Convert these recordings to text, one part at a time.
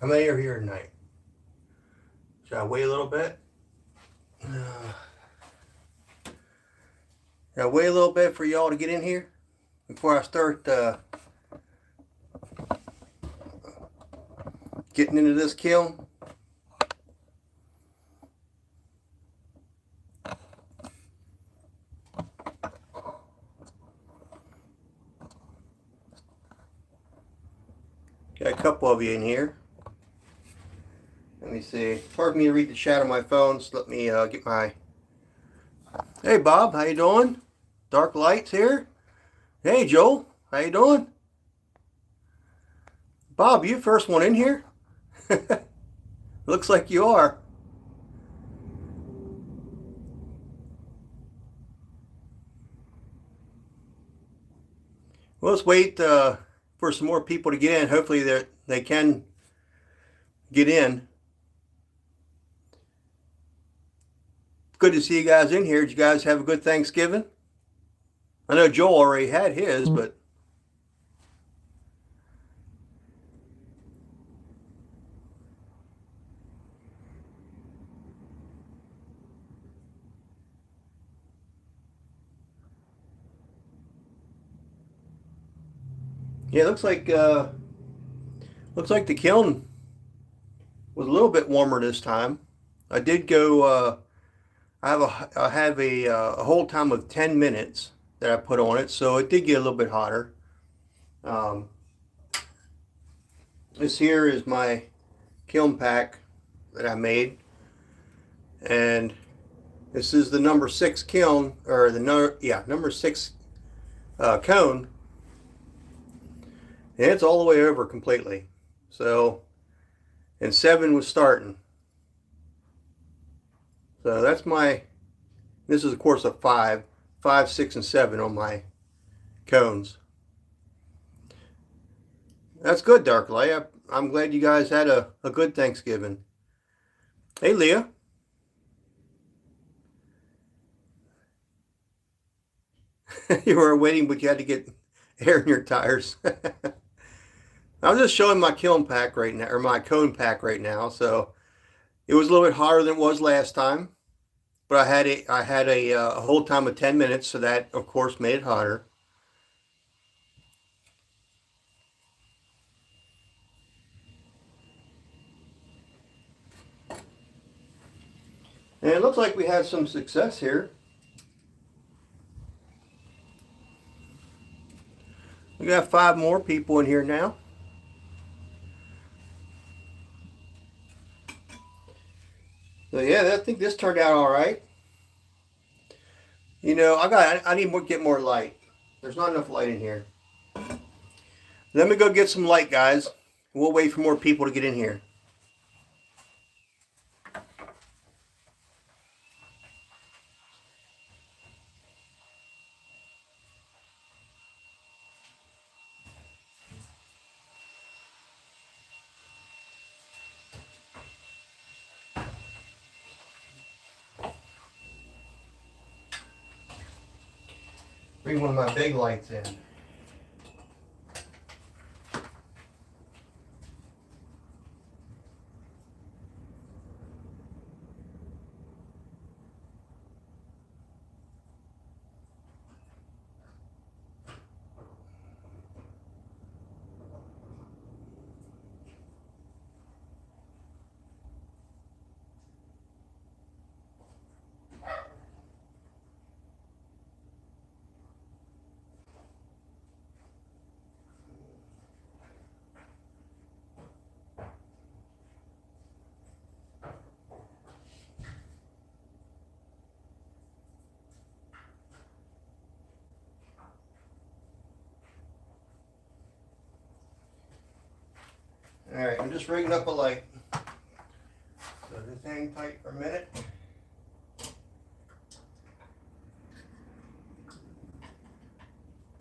How many are here tonight? Should I wait a little bit? Should I wait a little bit for y'all to get in here before I start getting into this kiln? Got a couple of you in here. Let me see. It's hard for me to read the chat on my phone, so let me get my... Hey Bob, how you doing? Dark Lights here. Hey Joel, how you doing? Bob, you first one in here? Looks like you are. Well, let's wait for some more people to get in. Hopefully they can get in. Good to see you guys in here. Did you guys have a good Thanksgiving? I know Joel already had his, but yeah, it looks like the kiln was a little bit warmer this time. I did go. I have a hold time of 10 minutes that I put on it, so it did get a little bit hotter. This here is my kiln pack that I made, and this is the number 6 kiln, or the number 6 cone, and it's all the way over completely. So, and 7 was starting. So that's my, this is of course a 5, 6, and 7 on my cones. That's good, Dark Light. I'm glad you guys had a good Thanksgiving. Hey, Leah. You were waiting, but you had to get air in your tires. I'm just showing my kiln pack right now, or my cone pack right now. So it was a little bit hotter than it was last time, but I had a hold time of 10 minutes, so that of course made it hotter. And it looks like we had some success here. We got 5 more people in here now. So yeah, I think this turned out all right. You know, I need to get more light. There's not enough light in here. Let me go get some light, guys. We'll wait for more people to get in here. Bring one of my big lights in. All right, I'm just rigging up a light. So just hang tight for a minute.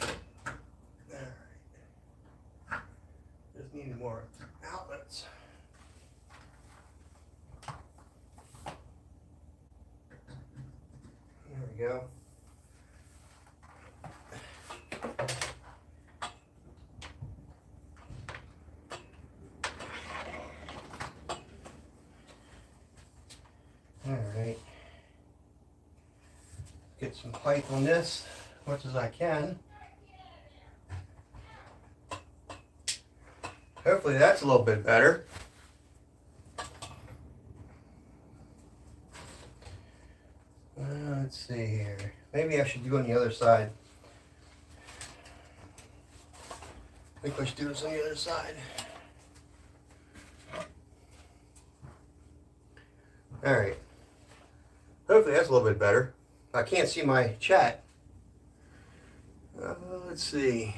All right. Just need more outlets. There we go. Get some pipe on this as much as I can. Hopefully that's a little bit better. Let's see here. Maybe I should do on the other side. I think I should do this on the other side. Alright. Hopefully that's a little bit better. I can't see my chat. Let's see.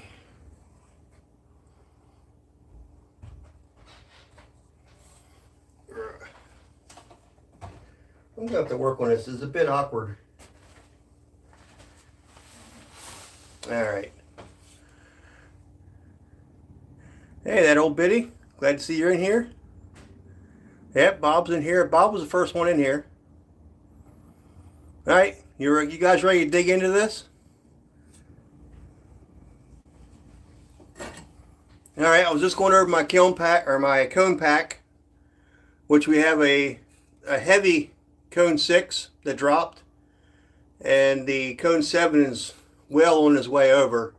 I'm going to have to work on this. It's a bit awkward. Alright. Hey, that old biddy. Glad to see you're in here. Yep, Bob's in here. Bob was the first one in here. Alright, you guys ready to dig into this? Alright, I was just going over my kiln pack, or my cone pack, which we have a heavy cone 6 that dropped, and the cone 7 is well on his way over.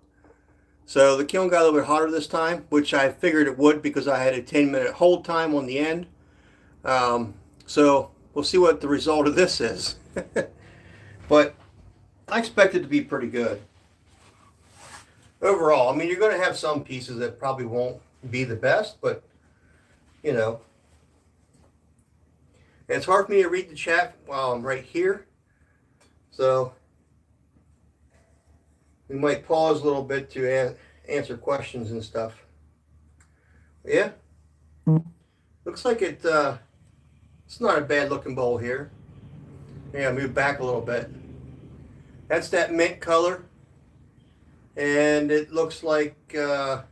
So the kiln got a little bit hotter this time, which I figured it would because I had a 10-minute hold time on the end. So we'll see what the result of this is. But I expect it to be pretty good. Overall, I mean, you're going to have some pieces that probably won't be the best, but, you know. And it's hard for me to read the chat while I'm right here. So we might pause a little bit to answer questions and stuff. But yeah. Looks like it's not a bad looking bowl here. Yeah, move back a little bit. That's that mint color, and it looks like this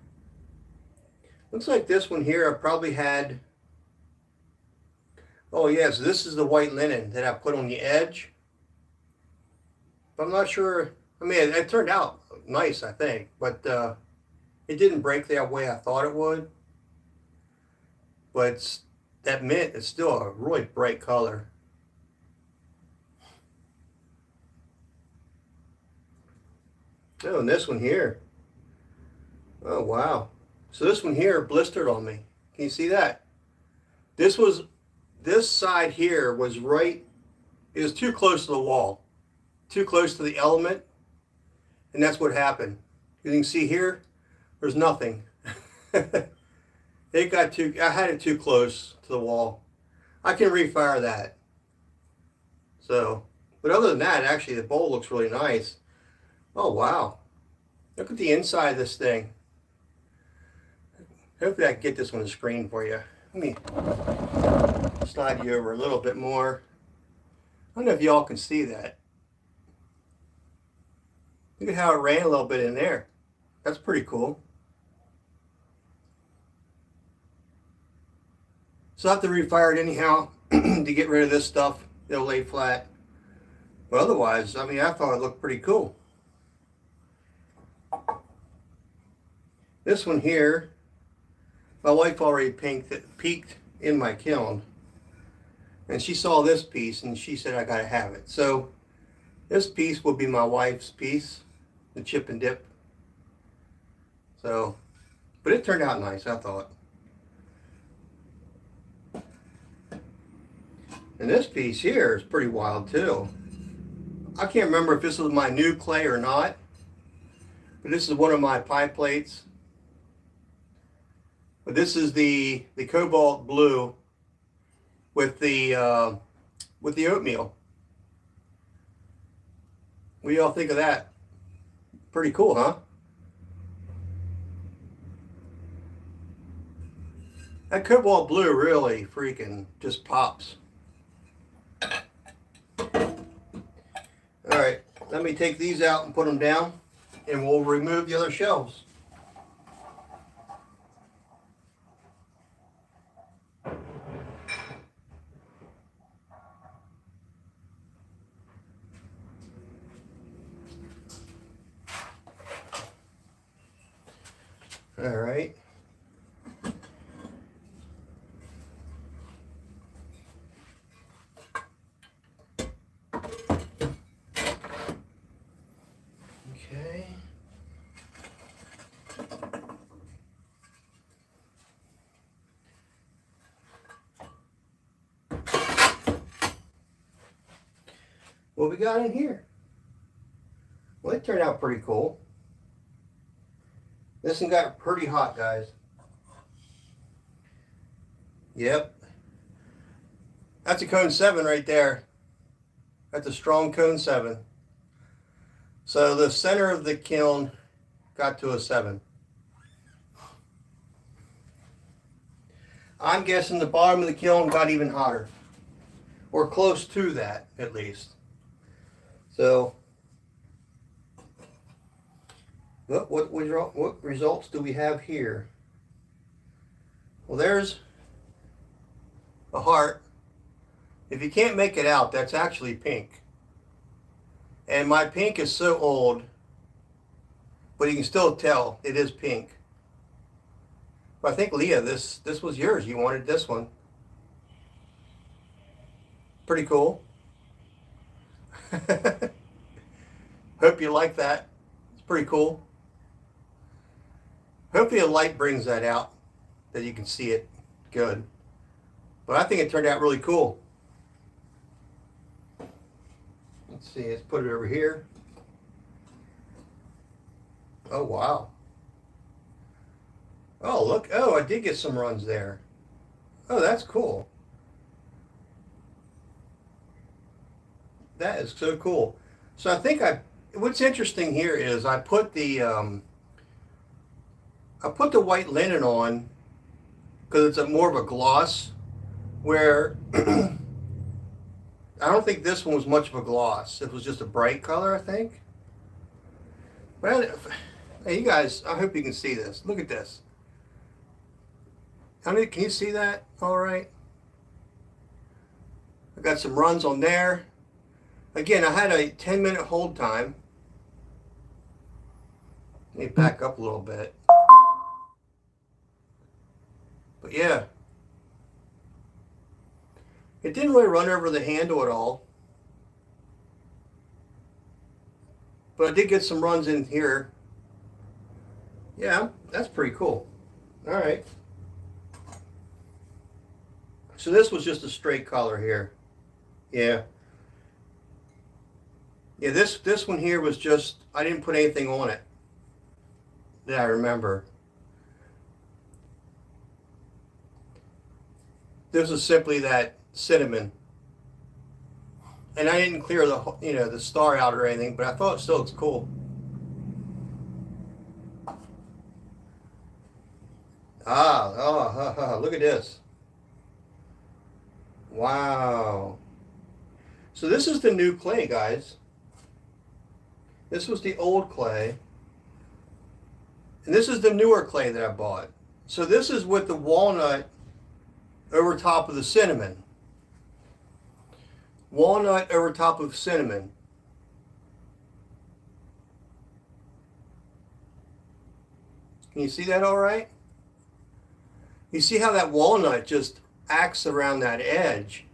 one here I probably had. Oh yes, this is the white linen that I put on the edge. But I'm not sure. I mean, it turned out nice, I think, but it didn't break that way I thought it would. But that mint is still a really bright color. Oh, and this one here. Oh, wow. So this one here blistered on me. Can you see that? This side here was right, it was too close to the wall. Too close to the element. And that's what happened. You can see here, there's nothing. I had it too close to the wall. I can refire that. So, but other than that, actually the bowl looks really nice. Oh, wow. Look at the inside of this thing. Hopefully I can get this on the screen for you. Let me slide you over a little bit more. I don't know if y'all can see that. Look at how it ran a little bit in there. That's pretty cool. So I have to refire it anyhow to get rid of this stuff. It'll lay flat. But otherwise, I mean, I thought it looked pretty cool. This one here, my wife already peeked in my kiln. And she saw this piece and she said, I gotta have it. So this piece will be my wife's piece, the chip and dip. So, but it turned out nice, I thought. And this piece here is pretty wild too. I can't remember if this was my new clay or not, but this is one of my pie plates. But this is the cobalt blue with the oatmeal. What do y'all think of that? Pretty cool, huh? That cobalt blue really freaking just pops. All right, let me take these out and put them down, and we'll remove the other shelves. All right. what we got in here. Well, it turned out pretty cool. This one got pretty hot, guys. Yep. That's a cone 7 right there. That's a strong cone 7. So the center of the kiln got to a 7. I'm guessing the bottom of the kiln got even hotter. Or close to that, at least. So, what results do we have here? Well, there's a heart. If you can't make it out, that's actually pink. And my pink is so old, but you can still tell it is pink. But I think, Leah, this was yours. You wanted this one. Pretty cool. Hope you like that. It's pretty cool. Hopefully the light brings that out, that you can see it good. But I think it turned out really cool. Let's see, let's put it over here. Oh, wow. Oh, look. Oh, I did get some runs there. Oh, that's cool. That is so cool. So I think what's interesting here is I put the white linen on because it's more of a gloss, where I don't think this one was much of a gloss. It was just a bright color, I think. But hey, you guys, I hope you can see this. Look at this. Can you see that all right? I got some runs on there. Again, I had a 10-minute hold time. Let me back up a little bit. But yeah, it didn't really run over the handle at all. But I did get some runs in here. Yeah, that's pretty cool. All right. So this was just a straight color here. Yeah. Yeah, this one here was just, I didn't put anything on it that I remember. This is simply that cinnamon. And I didn't clear the star out or anything, but I thought it still looks cool. Look at this. Wow. So this is the new clay, guys. This was the old clay. And this is the newer clay that I bought. So this is with the walnut over top of the cinnamon. Walnut over top of cinnamon. Can you see that all right? You see how that walnut just acts around that edge?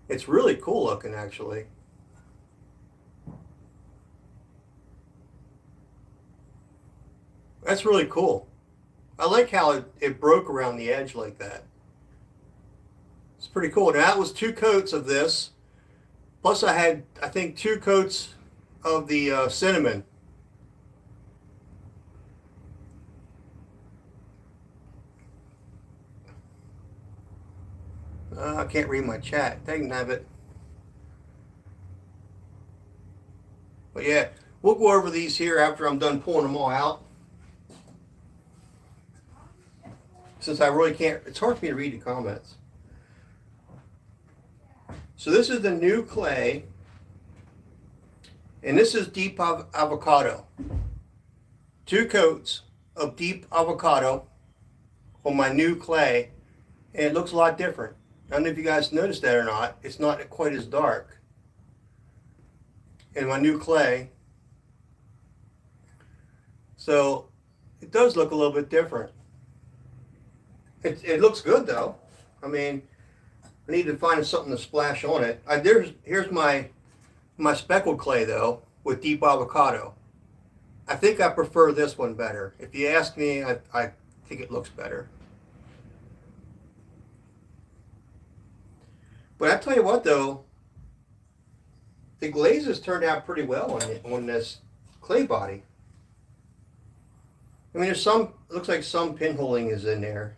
It's really cool looking, actually. That's really cool. I like how it broke around the edge like that. It's pretty cool. Now that was 2 coats of this. Plus I had, I think, 2 coats of the cinnamon. I can't read my chat. Dang nabbit. But yeah, we'll go over these here after I'm done pulling them all out. Since I really can't, it's hard for me to read the comments. So this is the new clay. And this is deep avocado. 2 coats of deep avocado on my new clay. And it looks a lot different. I don't know if you guys noticed that or not. It's not quite as dark. And my new clay. So it does look a little bit different. It looks good though. I mean, I need to find something to splash on it. Here's my speckled clay though with deep avocado. I think I prefer this one better. If you ask me, I think it looks better. But I tell you what though, the glazes turned out pretty well on this clay body. I mean, there's some, it looks like some pinholing is in there.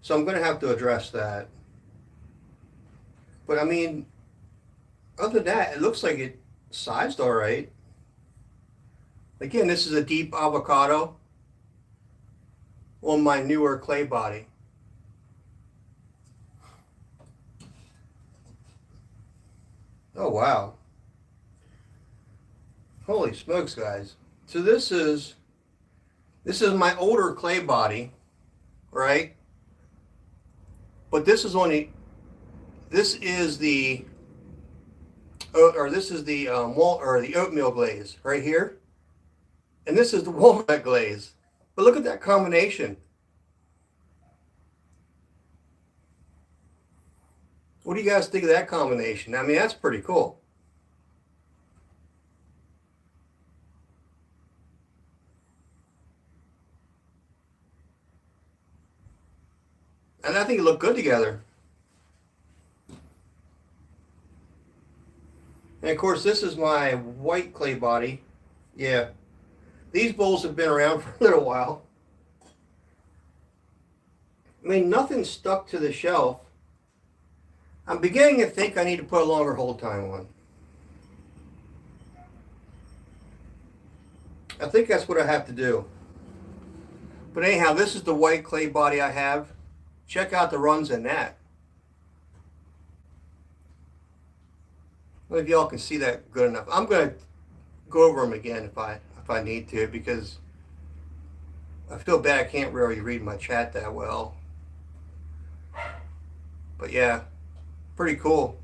So I'm going to have to address that. But I mean, other than that, it looks like it sized all right. Again, this is a deep avocado on my newer clay body. Oh, wow. Holy smokes, guys. So this is my older clay body, right? But this is only, this is the oatmeal glaze right here. And this is the walnut glaze. But look at that combination. What do you guys think of that combination? I mean, that's pretty cool. And I think it looked good together. And of course, this is my white clay body. Yeah. These bowls have been around for a little while. I mean, nothing stuck to the shelf. I'm beginning to think I need to put a longer hold time on. I think that's what I have to do. But anyhow, this is the white clay body I have. Check out the runs in that. I don't know if y'all can see that good enough. I'm going to go over them again if I need to, because I feel bad I can't really read my chat that well. But yeah, pretty cool.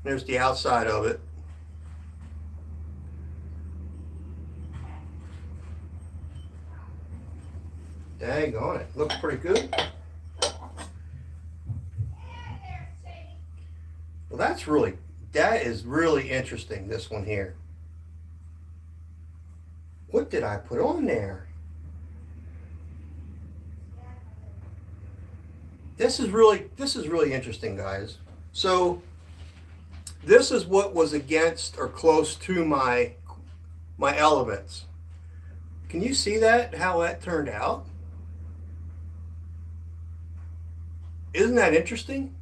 There's the outside of it. Dang on it. Looks pretty good. Well, that is really interesting, this one here. What did I put on there? This is really interesting, guys. So this is what was against or close to my elements. Can you see that, how that turned out? Isn't that interesting?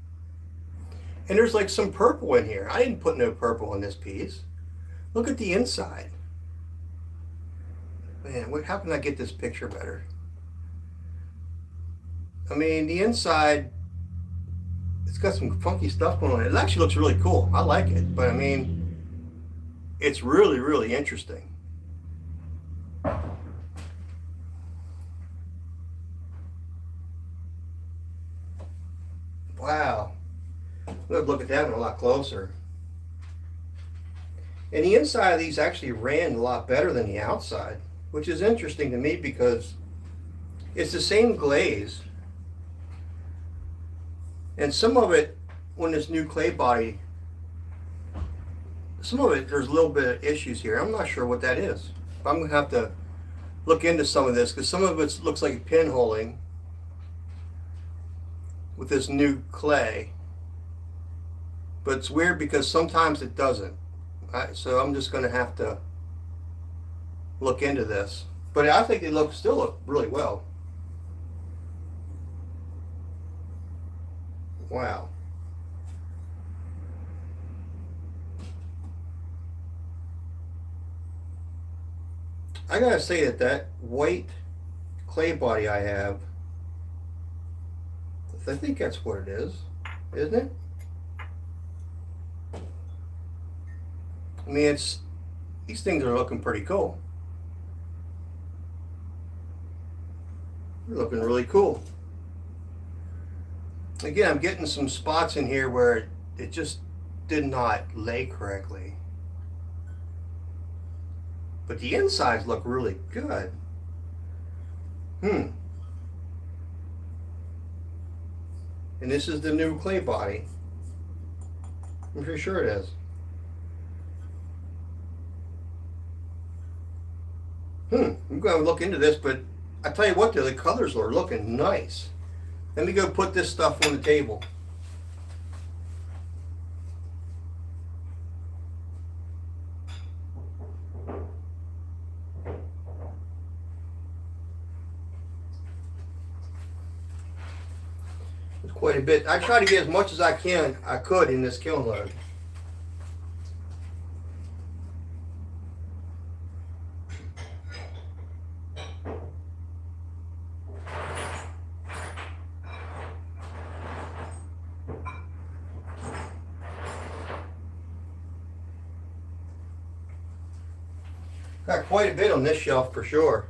And there's like some purple in here. I didn't put no purple in this piece. Look at the inside. Man, how can I get this picture better? I mean, the inside, it's got some funky stuff going on. It actually looks really cool. I like it. But I mean, it's really, really interesting. Wow. Let's look at that one a lot closer. And the inside of these actually ran a lot better than the outside, which is interesting to me because it's the same glaze. And some of it, on this new clay body, some of it, there's a little bit of issues here. I'm not sure what that is. I'm going to have to look into some of this because some of it looks like pinholing with this new clay. But it's weird because sometimes it doesn't. So I'm just going to have to look into this. But I think they still look really well. Wow. I gotta say that white clay body I have, I think that's what it is, isn't it? I mean, these things are looking pretty cool. They're looking really cool. Again, I'm getting some spots in here where it just did not lay correctly. But the insides look really good. And this is the new clay body. I'm pretty sure it is. I'm going to look into this, but I tell you what, the colors are looking nice. Let me go put this stuff on the table. It's quite a bit. I try to get as much as I could in this kiln load. Got quite a bit on this shelf for sure.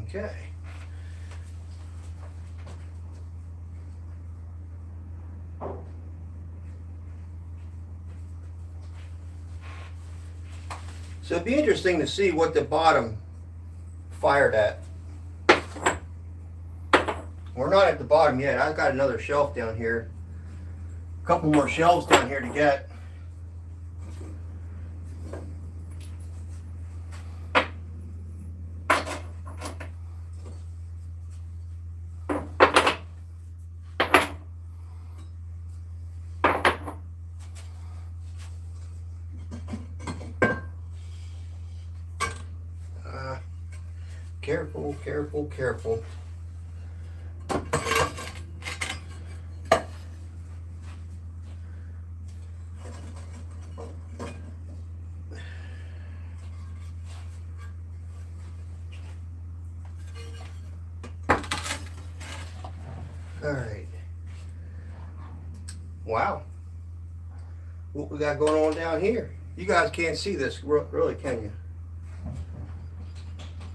Okay. So it'd be interesting to see what the bottom fired at. We're not at the bottom yet. I've got another shelf down here. A couple more shelves down here to get. Careful, careful, careful. All right. Wow. What we got going on down here? You guys can't see this, really, can you?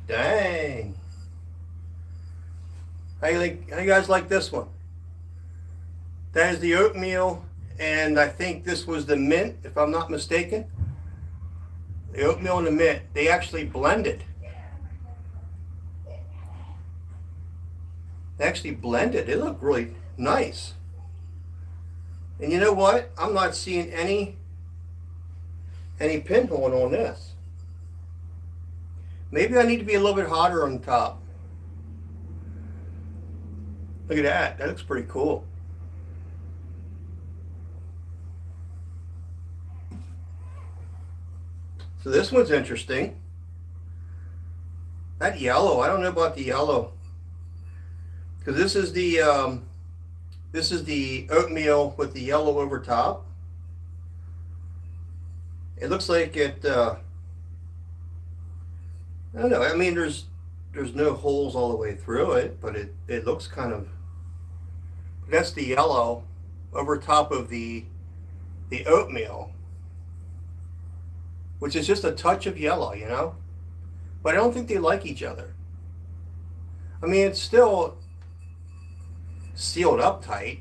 Dang. How you guys like this one? That is the oatmeal, and I think this was the mint, if I'm not mistaken. The oatmeal and the mint, they actually blended. They actually blended. It looked really nice. And you know what? I'm not seeing any pinhole on this. Maybe I need to be a little bit hotter on the top. Look at that. That looks pretty cool. So this one's interesting. That yellow, I don't know about the yellow. Because this is the oatmeal with the yellow over top. It looks like it I don't know. I mean, there's no holes all the way through it, but it looks kind of. That's the yellow over top of the oatmeal, which is just a touch of yellow, you know. But I don't think they like each other. I mean, it's still sealed up tight,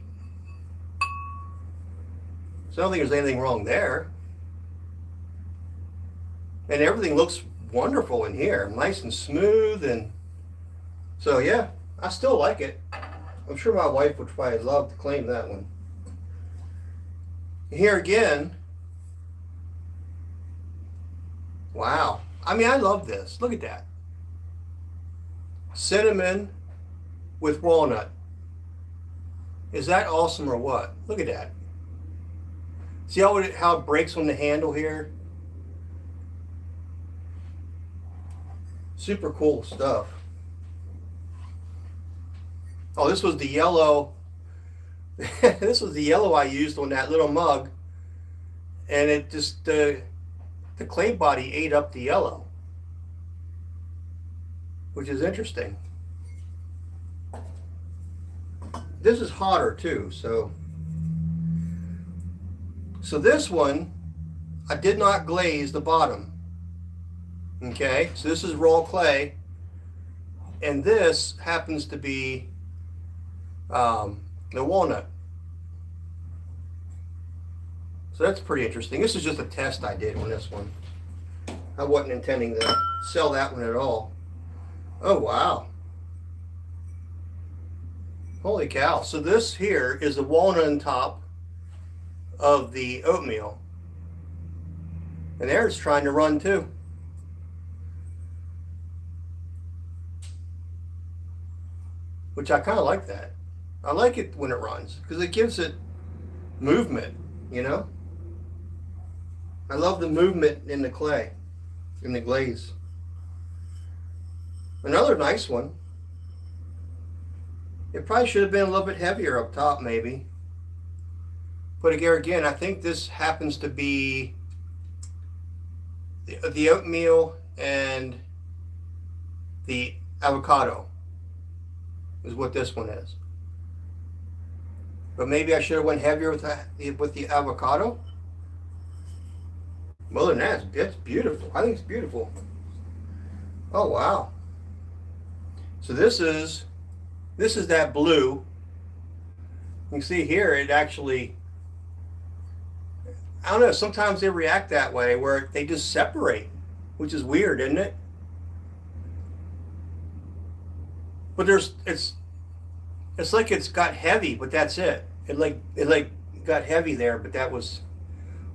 so I don't think there's anything wrong there. And everything looks wonderful in here, nice and smooth, and so yeah, I still like it. I'm sure my wife would probably love to claim that one. Here again, wow. I mean, I love this. Look at that. Cinnamon with walnut. Is that awesome or what? Look at that. See how it breaks on the handle here? Super cool stuff. Oh, this was the yellow. This was the yellow I used on that little mug, and it just the clay body ate up the yellow, which is interesting. This is hotter too, so this one I did not glaze the bottom. Okay, so this is raw clay, and this happens to be the walnut. So that's pretty interesting. This is just a test I did on this one. I wasn't intending to sell that one at all. Oh, wow. Holy cow. So this here is the walnut on top of the oatmeal. And there it's trying to run too. which I kind of like that. I like it when it runs because it gives it movement, you know? I love the movement in the clay, in the glaze. Another nice one. It probably should have been a little bit heavier up top, maybe. But again, I think this happens to be the oatmeal and the avocado is what this one is. But maybe I should have went heavier with the avocado. Well, other than that, it's beautiful. I think it's beautiful. Oh wow! So this is that blue. You can see here it actually. I don't know. Sometimes they react that way, where they just separate, which is weird, isn't it? But it's like it's got heavy, but that's it. It like got heavy there, but that was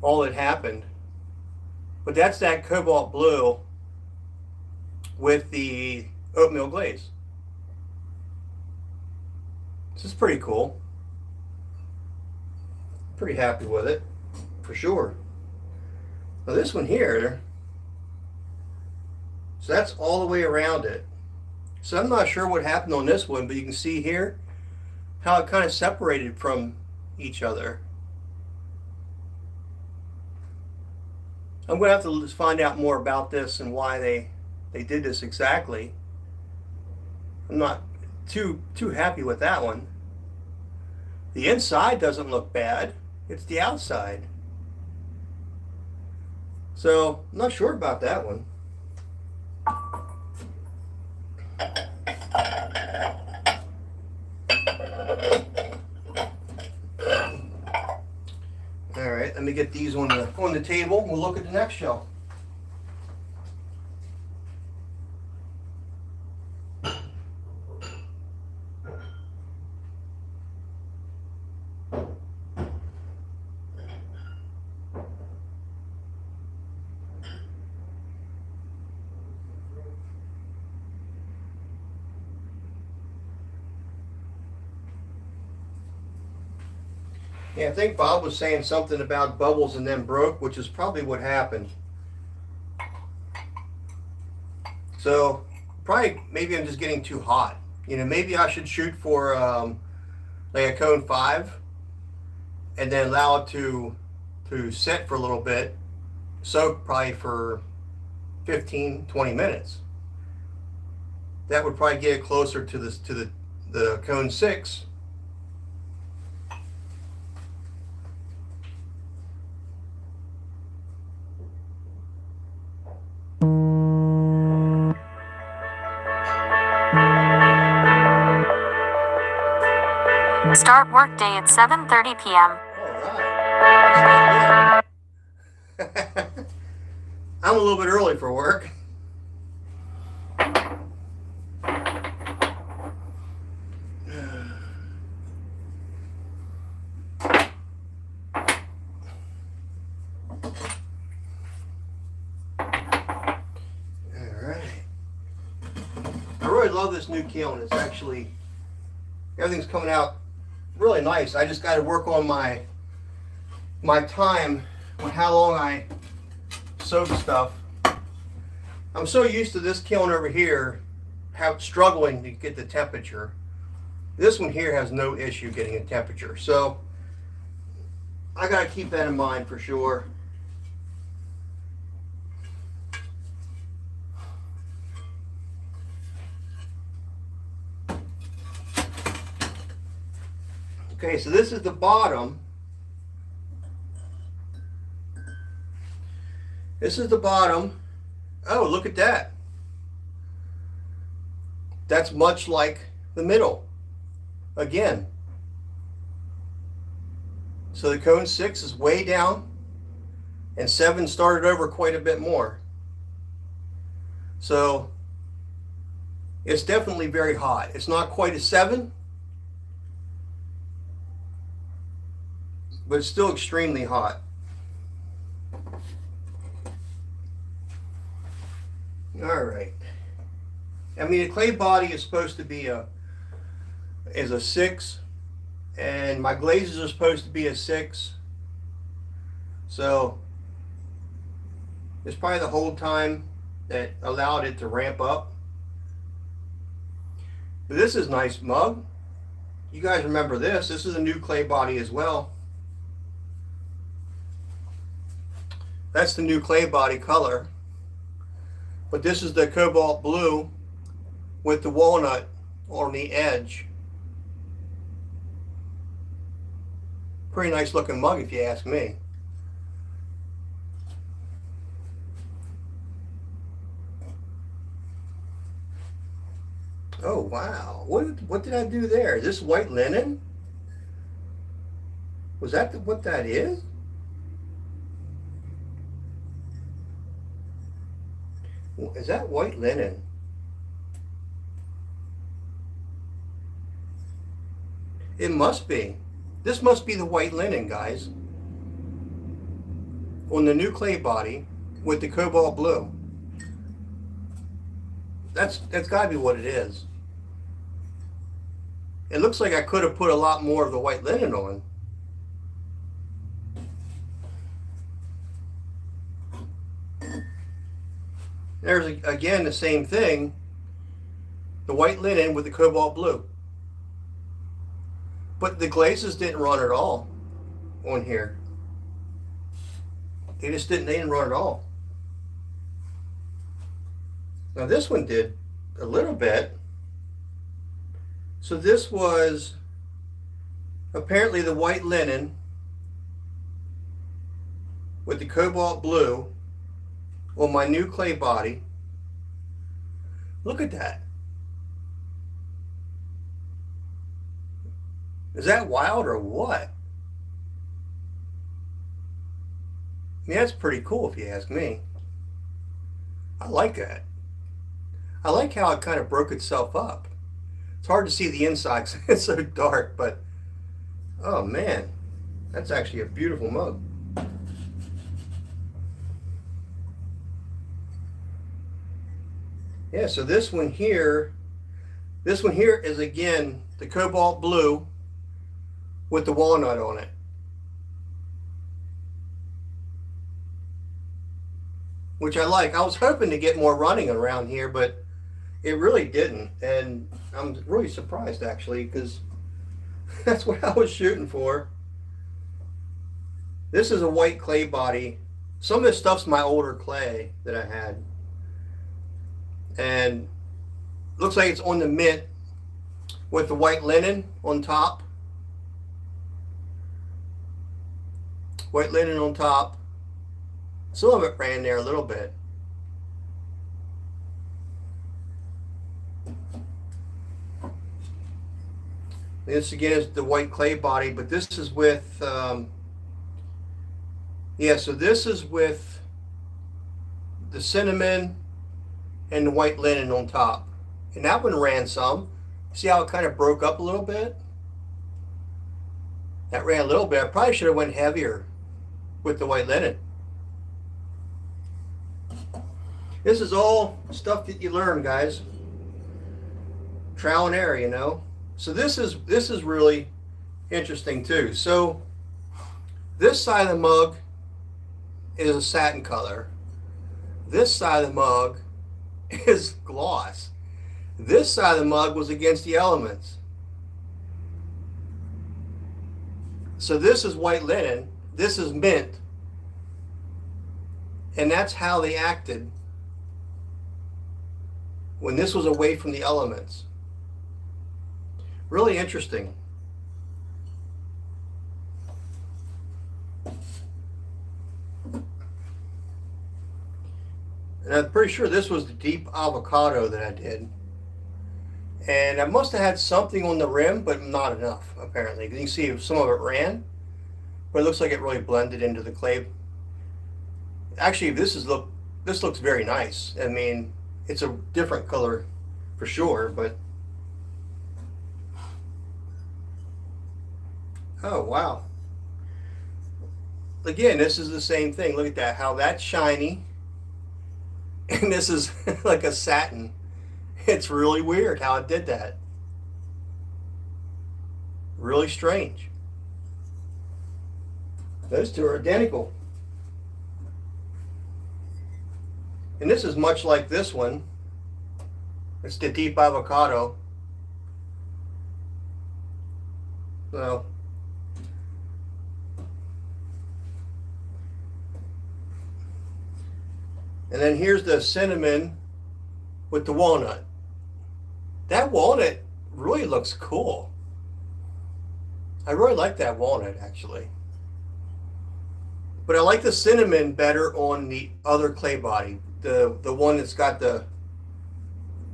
all that happened. But that's that cobalt blue with the oatmeal glaze. This is pretty cool. Pretty happy with it, for sure. Now this one here, so that's all the way around it. So I'm not sure what happened on this one, but you can see here how it kind of separated from each other. I'm going to have to find out more about this and why they did this exactly. I'm not too happy with that one. The inside doesn't look bad. It's the outside. So I'm not sure about that one. All right, let me get these on the table. We'll look at the next shelf. Yeah, I think Bob was saying something about bubbles and then broke, which is probably what happened. So probably maybe I'm just getting too hot. You know, maybe I should shoot for like a cone 5 and then allow it to set for a little bit, soak probably for 15-20 minutes. That would probably get it closer to the cone 6. Start workday at 7:30 p.m. All right. I'm a little bit early for work. I really love this new kiln. It's actually, everything's coming out really nice. I just got to work on my time on how long I soak stuff. I'm so used to this kiln over here, struggling to get the temperature. This one here has no issue getting a temperature. So I got to keep that in mind for sure. Okay, so this is the bottom. This is the bottom. Oh, look at that. That's much like the middle. Again. So the cone 6 is way down, and 7 started over quite a bit more. So it's definitely very hot. It's not quite a 7. But it's still extremely hot. All right. I mean, a clay body is supposed to be is a 6, and my glazes are supposed to be a 6. So it's probably the hold time that allowed it to ramp up. But this is a nice mug. You guys remember this. This is a new clay body as well. That's the new clay body color. But this is the cobalt blue with the walnut on the edge. Pretty nice looking mug if you ask me. Oh wow, what did I do there? Is this white linen? Was that what that is? Is that white linen? It must be. This must be the white linen, guys. On the new clay body with the cobalt blue. That's got to be what it is. It looks like I could have put a lot more of the white linen on. There's again the same thing. The white linen with the cobalt blue. But the glazes didn't run at all on here. They didn't run at all. Now this one did a little bit. So this was apparently the white linen with the cobalt blue on my new clay body. Look at that. Is that wild or what? I mean, that's pretty cool if you ask me. I like that. I like how it kind of broke itself up. It's hard to see the inside because it's so dark, but oh man, that's actually a beautiful mug. Yeah, so this one here is again the cobalt blue with the walnut on it. Which I like. I was hoping to get more running around here, but it really didn't. And I'm really surprised actually, because that's what I was shooting for. This is a white clay body. Some of this stuff's my older clay that I had. And looks like it's on the mint with the white linen on top. White linen on top. Some of it ran there a little bit. This again is the white clay body, but this is with, yeah, so this is with the cinnamon and the white linen on top. And that one ran some. See how it kind of broke up a little bit? That ran a little bit. I probably should have went heavier with the white linen. This is all stuff that you learn, guys. Trial and error, you know. So this is really interesting too. So this side of the mug is a satin color. This side of the mug is gloss. This side of the mug was against the elements. So this is white linen. This is mint. And that's how they acted when this was away from the elements. Really interesting. And I'm pretty sure this was the deep avocado that I did. And I must have had something on the rim, but not enough, apparently. You can see some of it ran, but it looks like it really blended into the clay. Actually, this looks very nice. I mean, it's a different color for sure, but oh wow. Again, this is the same thing. Look at that, how that's shiny. And this is like a satin. It's really weird how it did that. Really strange. Those two are identical. And this is much like this one. It's the deep avocado. So, and then here's the cinnamon with the walnut. That walnut really looks cool. I really like that walnut actually. But I like the cinnamon better on the other clay body. The one that's got the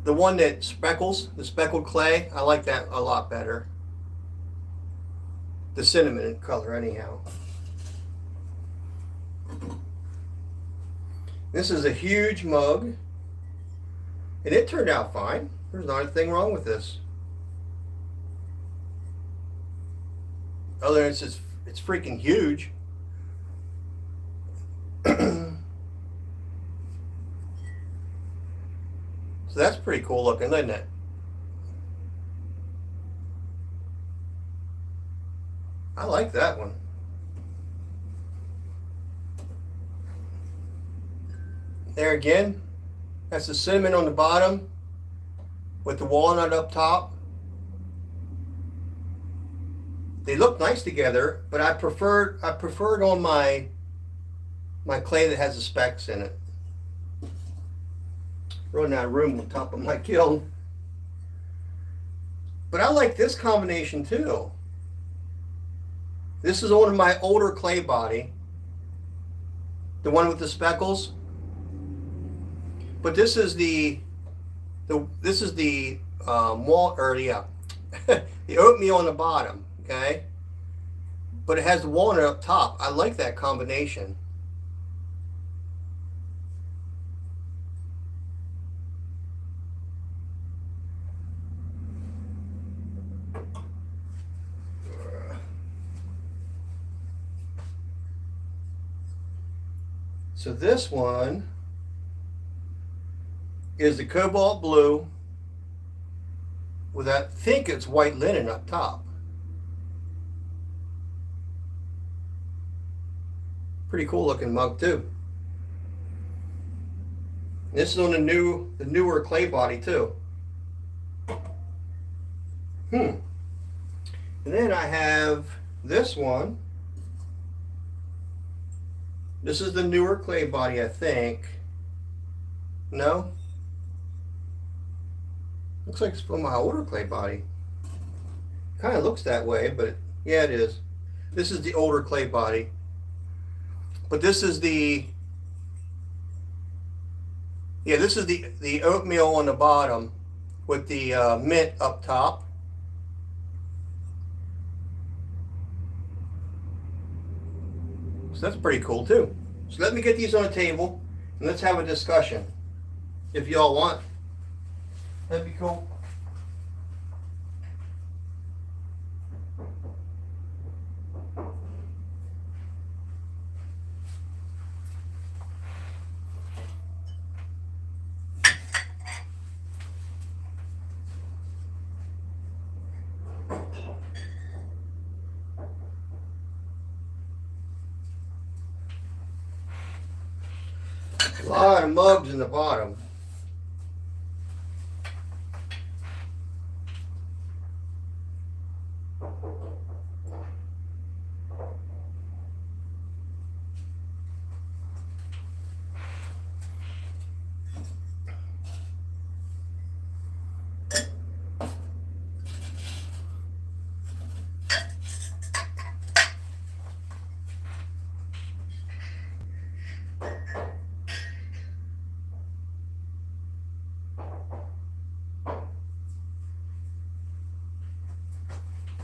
one that speckles, the speckled clay. I like that a lot better. The cinnamon color anyhow. This is a huge mug. And it turned out fine. There's not a thing wrong with this. Other than it's freaking huge. So that's pretty cool looking, isn't it? I like that one. There again, that's the cinnamon on the bottom with the walnut up top. They look nice together, but I prefer it on my clay that has the specks in it. Running out of room on top of my kiln. But I like this combination too. This is on my older clay body, the one with the speckles. But this is the the oatmeal on the bottom. Okay, but it has the walnut up top. I like that combination. So this one is the cobalt blue with, I think it's white linen up top. Pretty cool looking mug too. This is on the newer clay body too. And then I have this one. This is the newer clay body, I think. No? Looks like it's from my older clay body. Kind of looks that way, but yeah, it is. This is the older clay body. But this is the oatmeal on the bottom with the mint up top. So that's pretty cool too. So let me get these on the table and let's have a discussion if y'all want. That'd be cool. A lot of mugs in the bottom.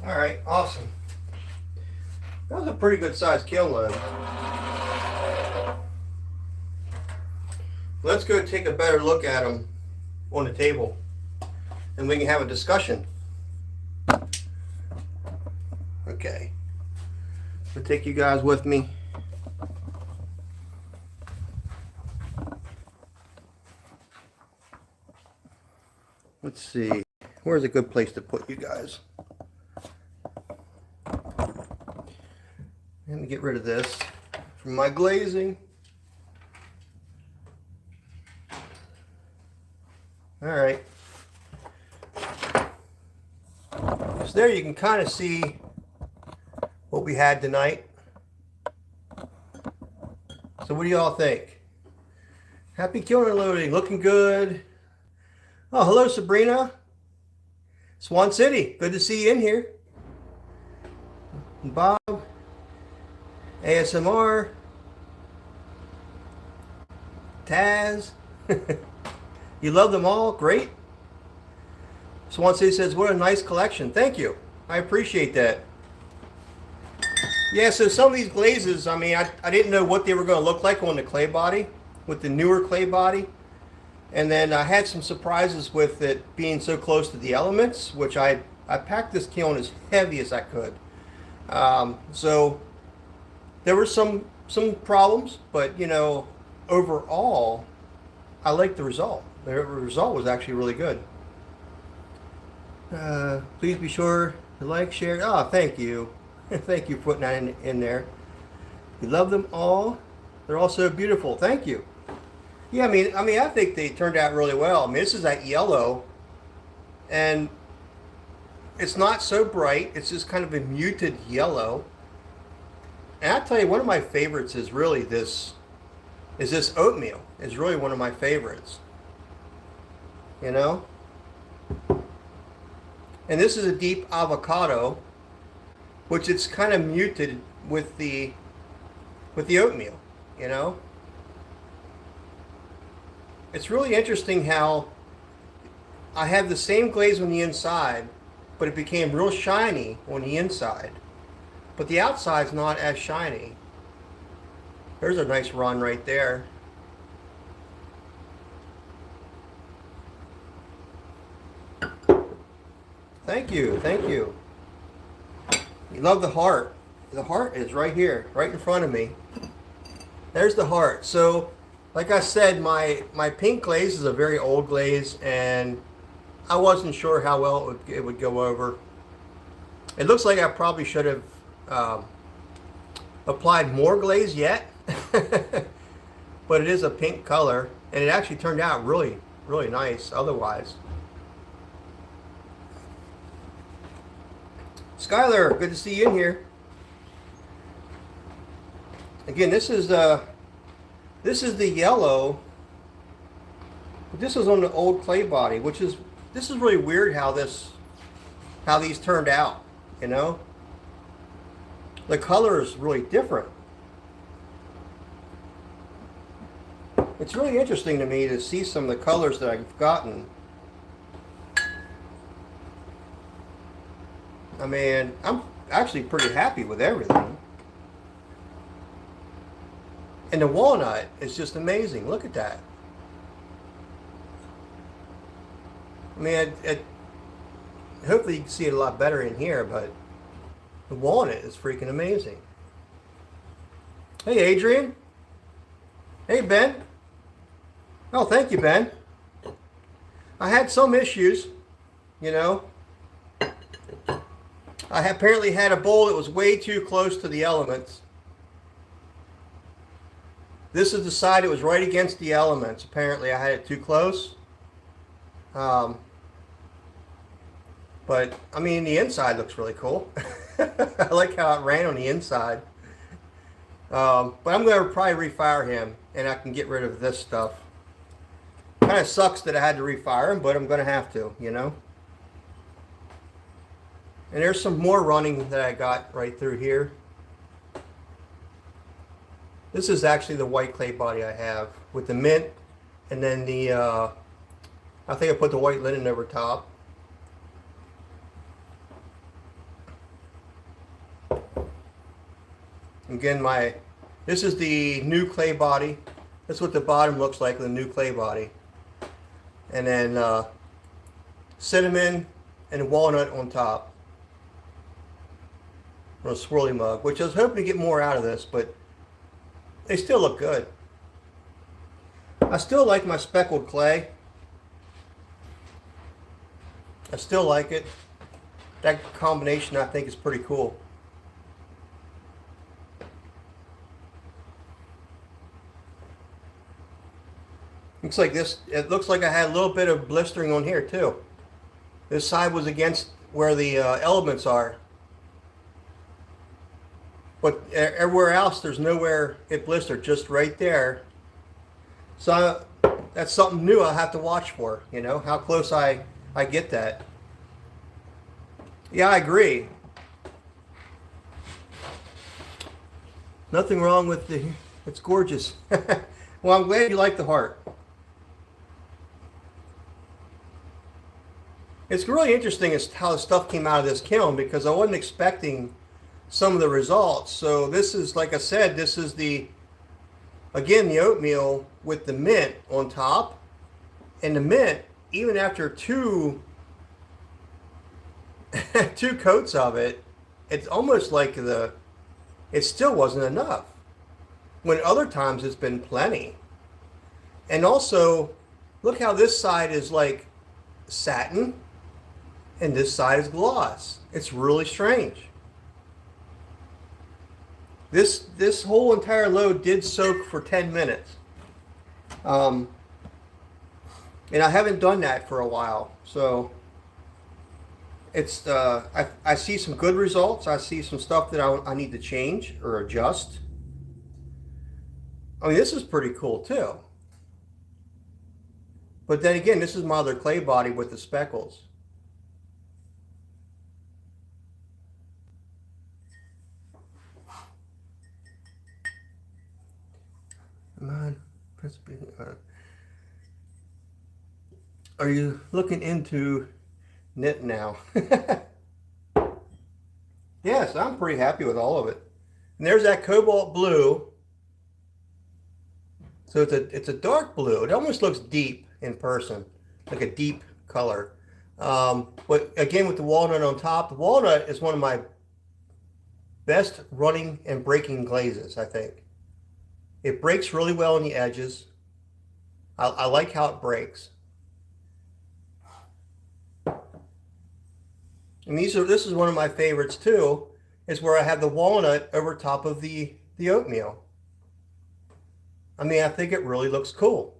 All right, awesome. That was a pretty good sized kiln load. Let's go take a better look at them on the table and we can have a discussion. Okay, I'll take you guys with me. Let's see, where's a good place to put you guys? Let me get rid of this from my glazing. All right. So there you can kind of see what we had tonight. So what do y'all think? Happy kiln unloading, looking good. Oh, hello Sabrina. Swan City, good to see you in here. Bob, ASMR, Taz. You love them all, great. Swan City says, what a nice collection. Thank you, I appreciate that. Yeah, so some of these glazes, I mean, I didn't know what they were going to look like on the clay body, with the newer clay body. And then I had some surprises with it being so close to the elements, which I packed this kiln as heavy as I could. So there were some problems, but you know, overall, I liked the result. The result was actually really good. Please be sure to like, share. Oh, thank you. Thank you for putting that in there. We love them all. They're all so beautiful. Thank you. Yeah, I mean, I think they turned out really well. I mean, this is that yellow, and it's not so bright. It's just kind of a muted yellow. And I tell you, one of my favorites is really this oatmeal. Is really one of my favorites. You know? And this is a deep avocado, which it's kind of muted with the oatmeal, you know? It's really interesting how I have the same glaze on the inside, but it became real shiny on the inside. But the outside's not as shiny. There's a nice run right there. Thank you, thank you. You love the heart. The heart is right here, right in front of me. There's the heart. So, like I said, my pink glaze is a very old glaze, and I wasn't sure how well it would go over. It looks like I probably should have applied more glaze yet, but it is a pink color, and it actually turned out really, really nice otherwise. Skylar, good to see you in here. Again, this is the yellow. This is on the old clay body, this is really weird how these turned out, you know? The color is really different. It's really interesting to me to see some of the colors that I've gotten. I mean, I'm actually pretty happy with everything. And the walnut is just amazing. Look at that. I mean, hopefully you can see it a lot better in here, but the walnut is freaking amazing. Hey, Adrian. Hey, Ben. Oh, thank you, Ben. I had some issues, you know. I apparently had a bowl that was way too close to the elements. This is the side that was right against the elements. Apparently I had it too close. But, I mean, the inside looks really cool. I like how it ran on the inside. But I'm going to probably refire him, and I can get rid of this stuff. Kind of sucks that I had to refire him, but I'm going to have to, you know. And there's some more running that I got right through here. This is actually the white clay body I have with the mint, and then the, I think I put the white linen over top. Again, this is the new clay body. That's what the bottom looks like, the new clay body. And then cinnamon and walnut on top. On a swirly mug, which I was hoping to get more out of this, but they still look good. I still like my speckled clay. I still like it. That combination I think is pretty cool. Looks like this, it looks like I had a little bit of blistering on here too. This side was against where the elements are. But everywhere else, there's nowhere it blistered, just right there. So that's something new I'll have to watch for, you know, how close I get that. Yeah, I agree. Nothing wrong with the, it's gorgeous. Well, I'm glad you like the heart. It's really interesting as how the stuff came out of this kiln because I wasn't expecting some of the results. So this is, like I said, this is the, again, the oatmeal with the mint on top. And the mint, even after two coats of it, it's almost like it still wasn't enough. When other times it's been plenty. And also, look how this side is like satin and this side is gloss. It's really strange. This whole entire load did soak for 10 minutes. And I haven't done that for a while. So it's I see some good results. I see some stuff that I need to change or adjust. I mean, this is pretty cool too. But then again, this is my other clay body with the speckles. Come on. Are you looking into knit now? Yes, I'm pretty happy with all of it. And there's that cobalt blue. So it's a dark blue. It almost looks deep in person, like a deep color. But again, with the walnut on top, the walnut is one of my best running and breaking glazes, I think. It breaks really well on the edges. I like how it breaks. And this is one of my favorites too, is where I have the walnut over top of the oatmeal. I mean, I think it really looks cool.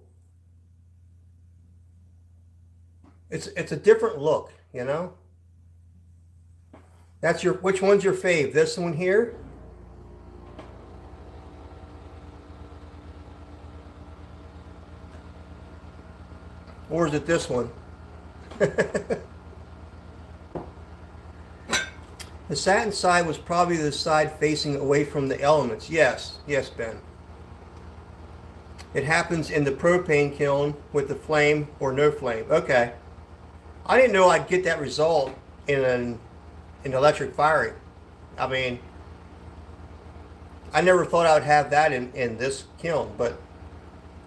It's a different look, you know? That's which one's your fave? This one here? Or is it this one? The satin side was probably the side facing away from the elements. Yes, yes, Ben. It happens in the propane kiln with the flame or no flame. Okay. I didn't know I'd get that result in an electric firing. I mean, I never thought I would have that in this kiln, but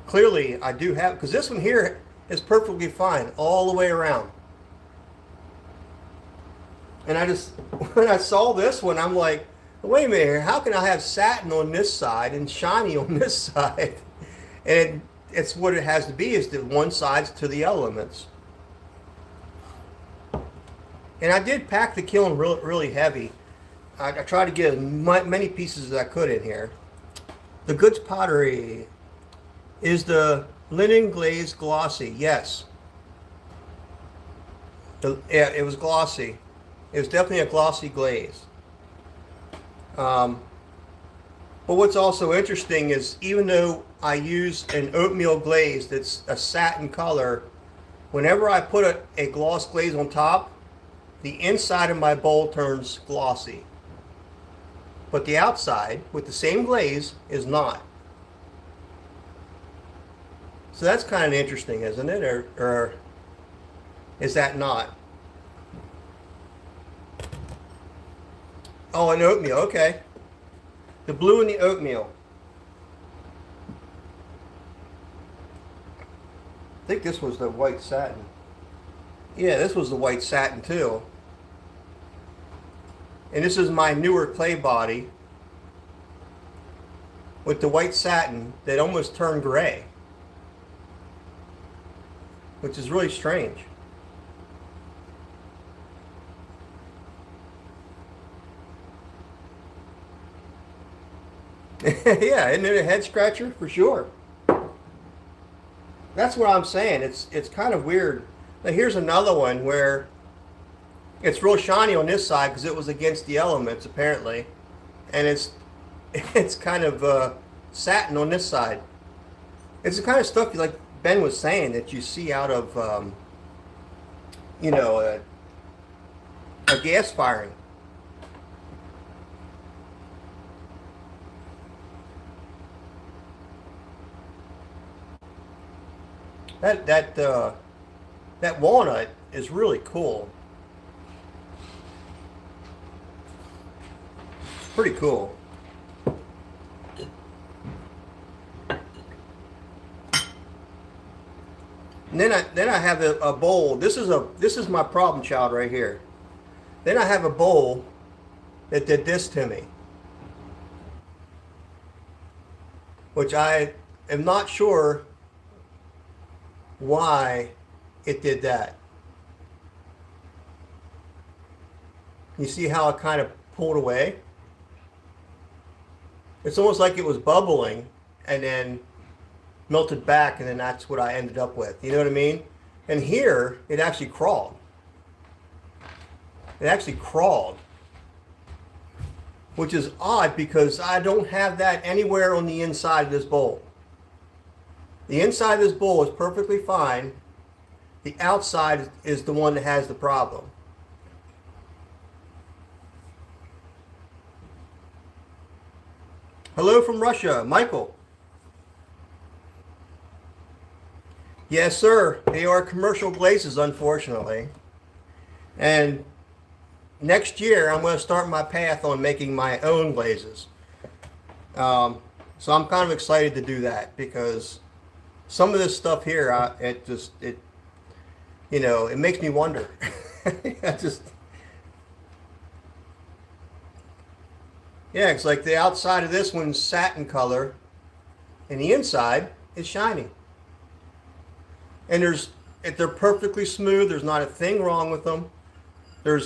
clearly I do have, because this one here is perfectly fine all the way around. And I just, when I saw this one, I'm like, wait a minute here, how can I have satin on this side and shiny on this side? And it's what it has to be, is that one side's to the elements. And I did pack the kiln really heavy. I tried to get as many pieces as I could in here. The Goods Pottery is the linen glaze glossy. Yes. Yeah, it was glossy. It was definitely a glossy glaze. But what's also interesting is, even though I use an oatmeal glaze that's a satin color, whenever I put a gloss glaze on top, the inside of my bowl turns glossy. But the outside, with the same glaze, is not. So that's kind of interesting, isn't it? Or is that not? Oh, an oatmeal, okay. The blue and the oatmeal. I think this was the white satin. Yeah, this was the white satin too. And this is my newer clay body with the white satin that almost turned gray, which is really strange. Yeah, isn't it a head scratcher? For sure. That's what I'm saying. It's kind of weird. Now here's another one where it's real shiny on this side because it was against the elements apparently, and it's kind of satin on this side. It's the kind of stuff like Ben was saying that you see out of you know a gas firing. That walnut is really cool. It's pretty cool. And then I have a bowl. This is my problem child right here. Then I have a bowl that did this to me, which I am not sure why it did that. You see how it kind of pulled away? It's almost like it was bubbling and then melted back, and then that's what I ended up with. You know what I mean? And here, it actually crawled. It actually crawled, which is odd because I don't have that anywhere on the inside of this bowl. The inside of this bowl is perfectly fine. The outside is the one that has the problem. Hello from Russia, Michael. Yes, sir. They are commercial glazes, unfortunately. And next year, I'm going to start my path on making my own glazes. So I'm kind of excited to do that because some of this stuff here, it makes me wonder. Yeah, it's like the outside of this one's satin color, and the inside is shiny. And they're perfectly smooth. There's not a thing wrong with them. I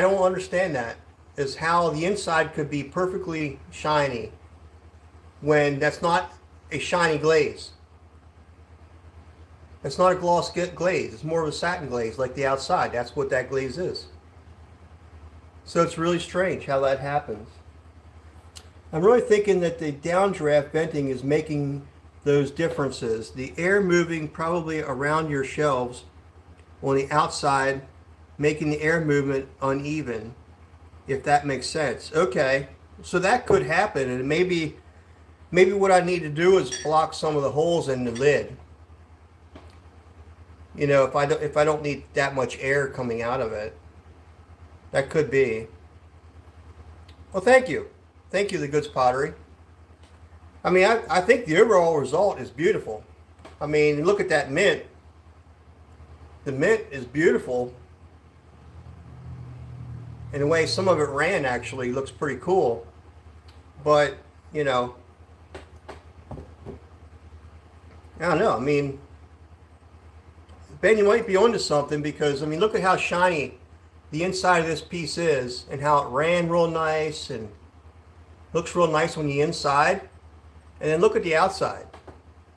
don't understand that. Is how the inside could be perfectly shiny when that's not a shiny glaze. It's not a gloss glaze. It's more of a satin glaze like the outside. That's what that glaze is. So it's really strange how that happens. I'm really thinking that the downdraft venting is making those differences. The air moving probably around your shelves on the outside, making the air movement uneven, if that makes sense. Okay, so that could happen, and maybe what I need to do is block some of the holes in the lid. You know, if I don't need that much air coming out of it, that could be. Well, thank you, the Goods Pottery. I mean, I think the overall result is beautiful. I mean, look at that mint. The mint is beautiful. And the way some of it ran actually looks pretty cool. But, you know, I don't know. I mean, Ben, you might be onto something because, I mean, look at how shiny the inside of this piece is and how it ran real nice and looks real nice on the inside. And then look at the outside.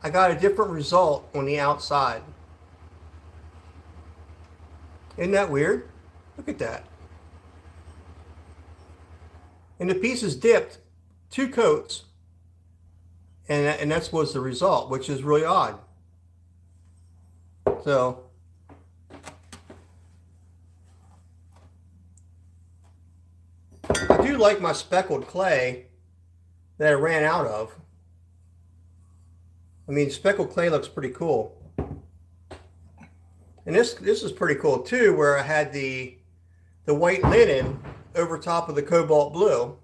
I got a different result on the outside. Isn't that weird? Look at that. And the piece is dipped 2 coats. And that was the result, which is really odd. So, I do like my speckled clay that I ran out of. I mean, speckled clay looks pretty cool. And this is pretty cool too, where I had the white linen over top of the cobalt blue.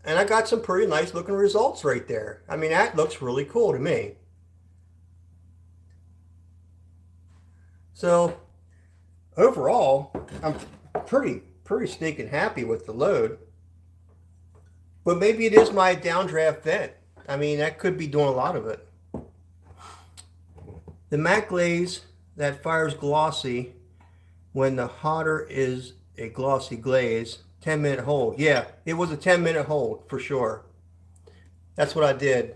And I got some pretty nice looking results right there. I mean, that looks really cool to me. So overall, I'm pretty sneaking happy with the load. But maybe it is my downdraft vent. I mean, that could be doing a lot of it. The matte glaze that fires glossy when the hotter is a glossy glaze. 10-minute hold. Yeah, it was a 10-minute hold for sure. That's what I did.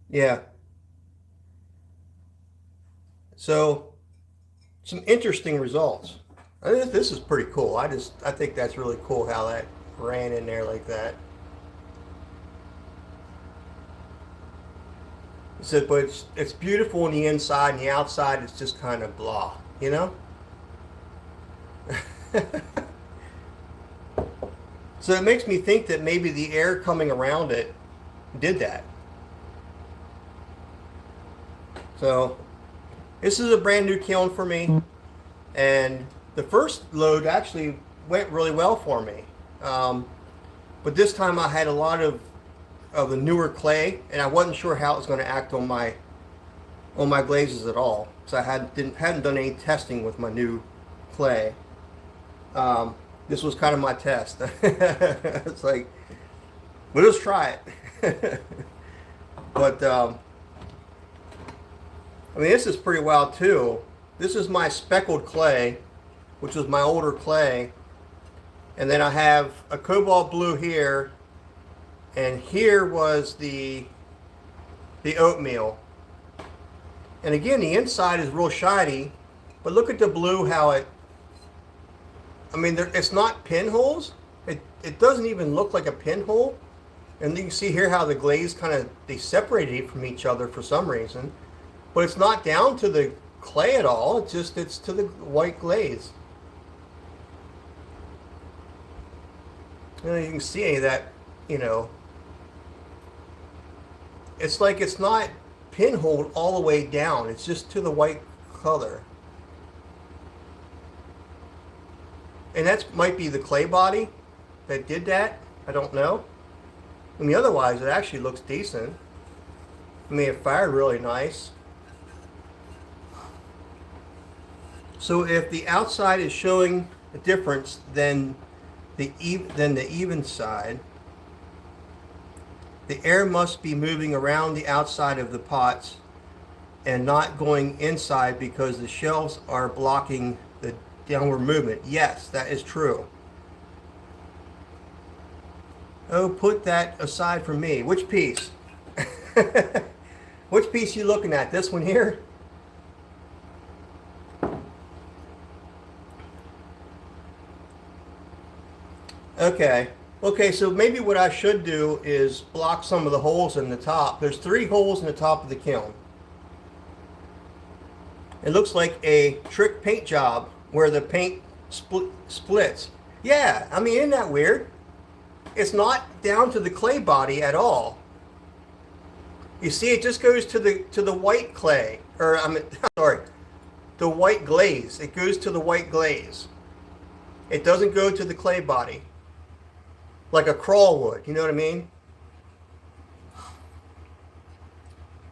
Yeah. So some interesting results. I think this is pretty cool. I think that's really cool how that ran in there like that. He said, but it's beautiful on the inside, and the outside it's just kind of blah, you know? So it makes me think that maybe the air coming around it did that. So this is a brand new kiln for me, and the first load actually went really well for me. But this time I had a lot of the newer clay, and I wasn't sure how it was going to act on my glazes at all, because I hadn't done any testing with my new clay. This was kind of my test. It's like, well, let's try it. But I mean, this is pretty wild too. This is my speckled clay, which was my older clay, and then I have a cobalt blue here, and here was the oatmeal. And again, the inside is real shiny, but look at the blue, how it, I mean, it's not pinholes. It doesn't even look like a pinhole. And you can see here how the glaze kind of, they separated from each other for some reason. But it's not down to the clay at all. It's to the white glaze. And you can see any of that, you know. It's like it's not pinholed all the way down. It's just to the white color. And that might be the clay body that did that. I don't know. I mean, otherwise it actually looks decent. I mean, it fired really nice. So if the outside is showing a difference than the even side, the air must be moving around the outside of the pots and not going inside because the shelves are blocking the downward movement. Yes, that is true. Oh, put that aside from me. Which piece? Which piece you looking at? This one here? Okay. Okay, so maybe what I should do is block some of the holes in the top. There's 3 holes in the top of the kiln. It looks like a trick paint job where the paint splits. Yeah, I mean, isn't that weird? It's not down to the clay body at all. You see, it just goes to the white clay, or I mean, sorry, the white glaze. It goes to the white glaze. It doesn't go to the clay body, like a crawl would. You know what I mean?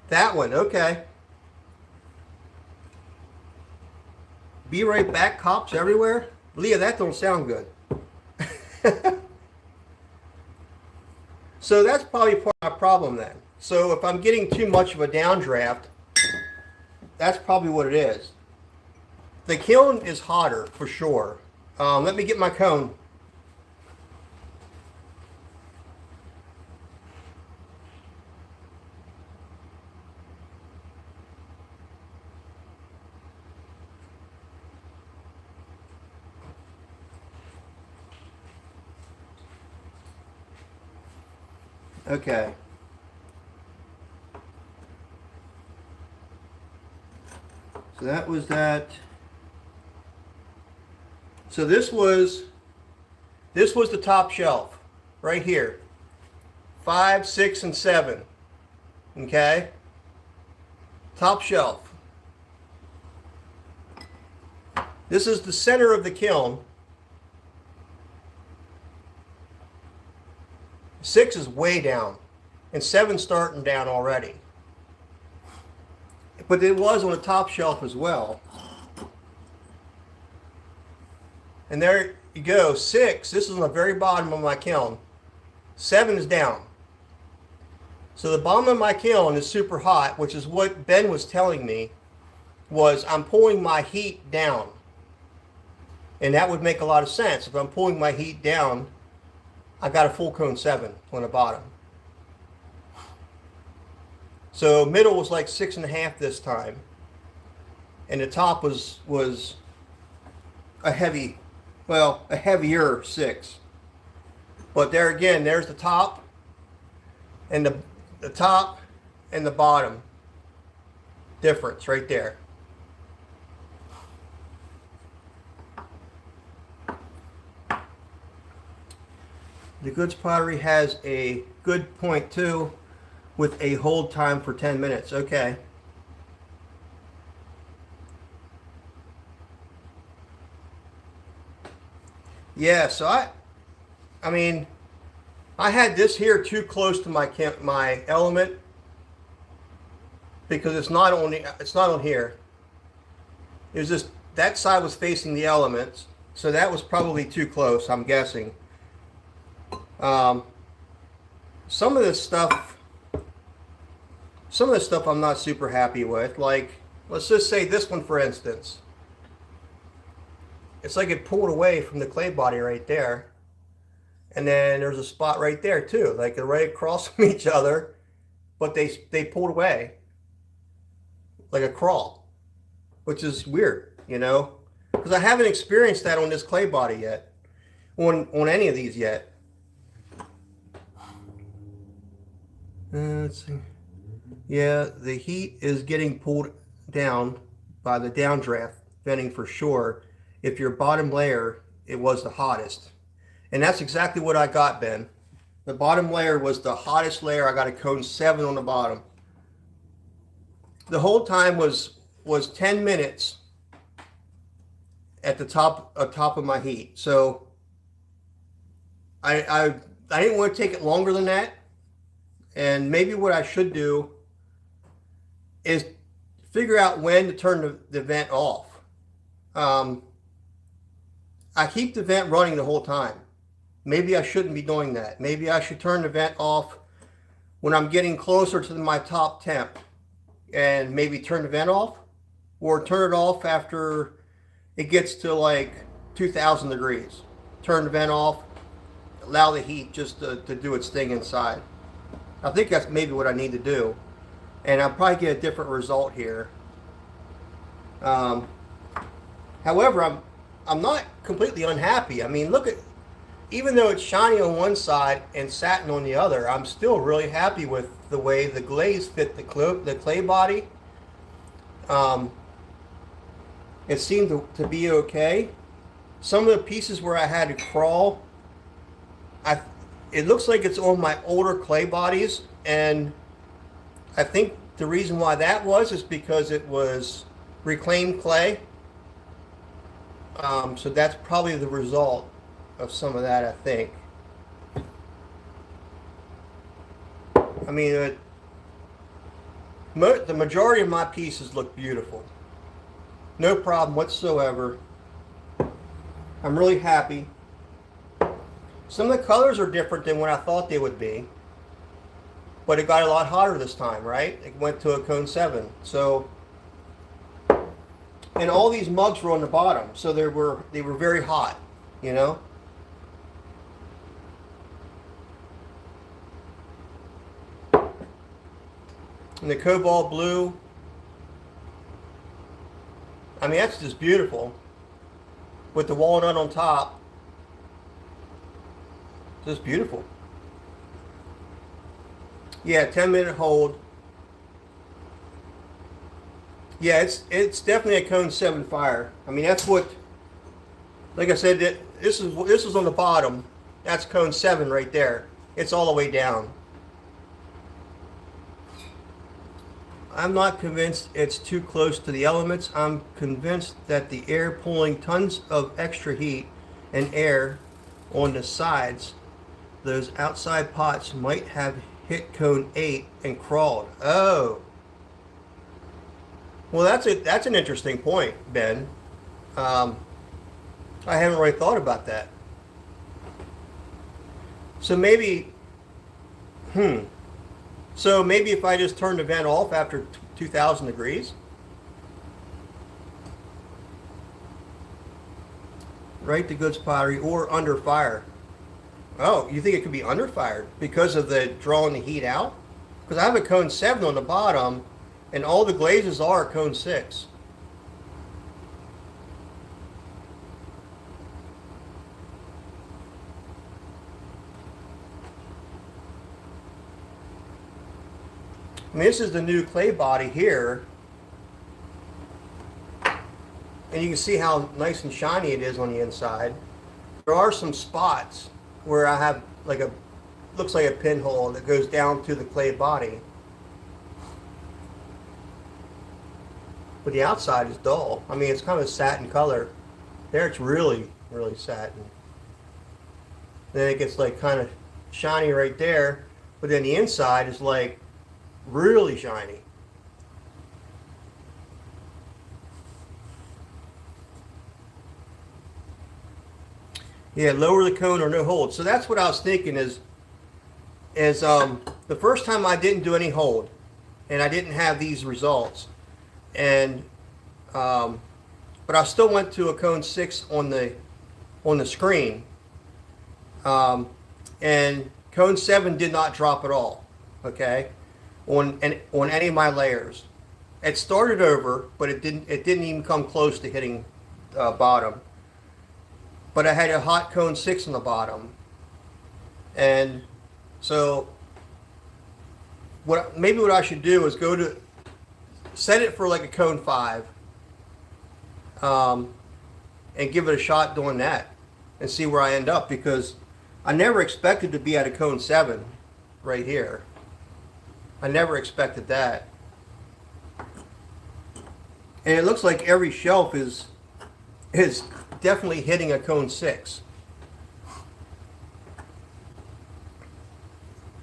That one, okay. Be right back, cops everywhere. Leah, that don't sound good. So that's probably part of my problem then. So if I'm getting too much of a downdraft, that's probably what it is. The kiln is hotter for sure. Let me get my cone. Okay. So that was that. So this was the top shelf right here. 5, 6, and 7. Okay? Top shelf. This is the center of the kiln. 6 is way down, and 7's starting down already. But it was on the top shelf as well. And there you go, 6. This is on the very bottom of my kiln. 7 is down. So the bottom of my kiln is super hot, which is what Ben was telling me, was I'm pulling my heat down. And that would make a lot of sense. If I'm pulling my heat down, I got a full cone 7 on the bottom. So middle was like 6.5 this time. And the top was a heavier 6. But there again, there's the top and the top and the bottom difference right there. The Goods Pottery has a good 0.2 with a hold time for 10 minutes. Okay. Yeah, so I mean, I had this here too close to my element because it's not on here. It was just that side was facing the elements, so that was probably too close, I'm guessing. Some of this stuff I'm not super happy with. Like, let's just say this one for instance. It's like it pulled away from the clay body right there. And then there's a spot right there too. Like they're right across from each other, but they pulled away like a crawl, which is weird, you know? Because I haven't experienced that on this clay body yet, on any of these yet. Let's see. Yeah, the heat is getting pulled down by the downdraft venting for sure. If your bottom layer, it was the hottest. And that's exactly what I got, Ben. The bottom layer was the hottest layer. I got a cone 7 on the bottom. The whole time was 10 minutes at the top of my heat. So I didn't want to take it longer than that. And maybe what I should do is figure out when to turn the vent off. I keep the vent running the whole time. Maybe I shouldn't be doing that. Maybe I should turn the vent off when I'm getting closer to my top temp and maybe turn the vent off, or turn it off after it gets to like 2,000 degrees. Turn the vent off, allow the heat just to do its thing inside. I think that's maybe what I need to do. And I'll probably get a different result here. However, I'm not completely unhappy. I mean, look at, even though it's shiny on one side and satin on the other, I'm still really happy with the way the glaze fit the clay body. It seemed to be okay. Some of the pieces where I had to crawl, it looks like it's on my older clay bodies, and I think the reason why that was is because it was reclaimed clay. So that's probably the result of some of that, I think. I mean, the majority of my pieces look beautiful. No problem whatsoever. I'm really happy. Some of the colors are different than what I thought they would be. But it got a lot hotter this time, right? It went to a cone 7. So, and all these mugs were on the bottom, so they were very hot, you know? And the cobalt blue, I mean, that's just beautiful. With the walnut on top, just beautiful. Yeah, 10-minute hold. Yeah, it's definitely a cone 7 fire. I mean, that's what, like I said, this is on the bottom. That's cone 7 right there. It's all the way down. I'm not convinced it's too close to the elements. I'm convinced that the air pulling tons of extra heat and air on the sides, those outside pots might have hit cone 8 and crawled. Oh. Well, that's an interesting point, Ben. I haven't really thought about that. So maybe, so maybe if I just turn the vent off after 2,000 degrees. Right to goods pottery or under fire. Oh, you think it could be under fired because of the drawing the heat out? Because I have a cone 7 on the bottom, and all the glazes are cone 6. I mean, this is the new clay body here, and you can see how nice and shiny it is on the inside. There are some spots where I have like a, looks like a pinhole that goes down to the clay body. But the outside is dull. I mean, it's kind of a satin color. There it's really, really satin. Then it gets like kind of shiny right there, but then the inside is like really shiny. Yeah, lower the cone or no hold. So that's what I was thinking is the first time I didn't do any hold, and I didn't have these results, and but I still went to a cone 6 on the screen, and cone 7 did not drop at all. Okay, on any of my layers, it started over, but it didn't even come close to hitting bottom. But I had a hot cone 6 on the bottom, and so maybe what I should do is go to set it for like a cone 5, and give it a shot doing that and see where I end up, because I never expected to be at a cone 7 right here. I never expected that. And it looks like every shelf is definitely hitting a cone 6.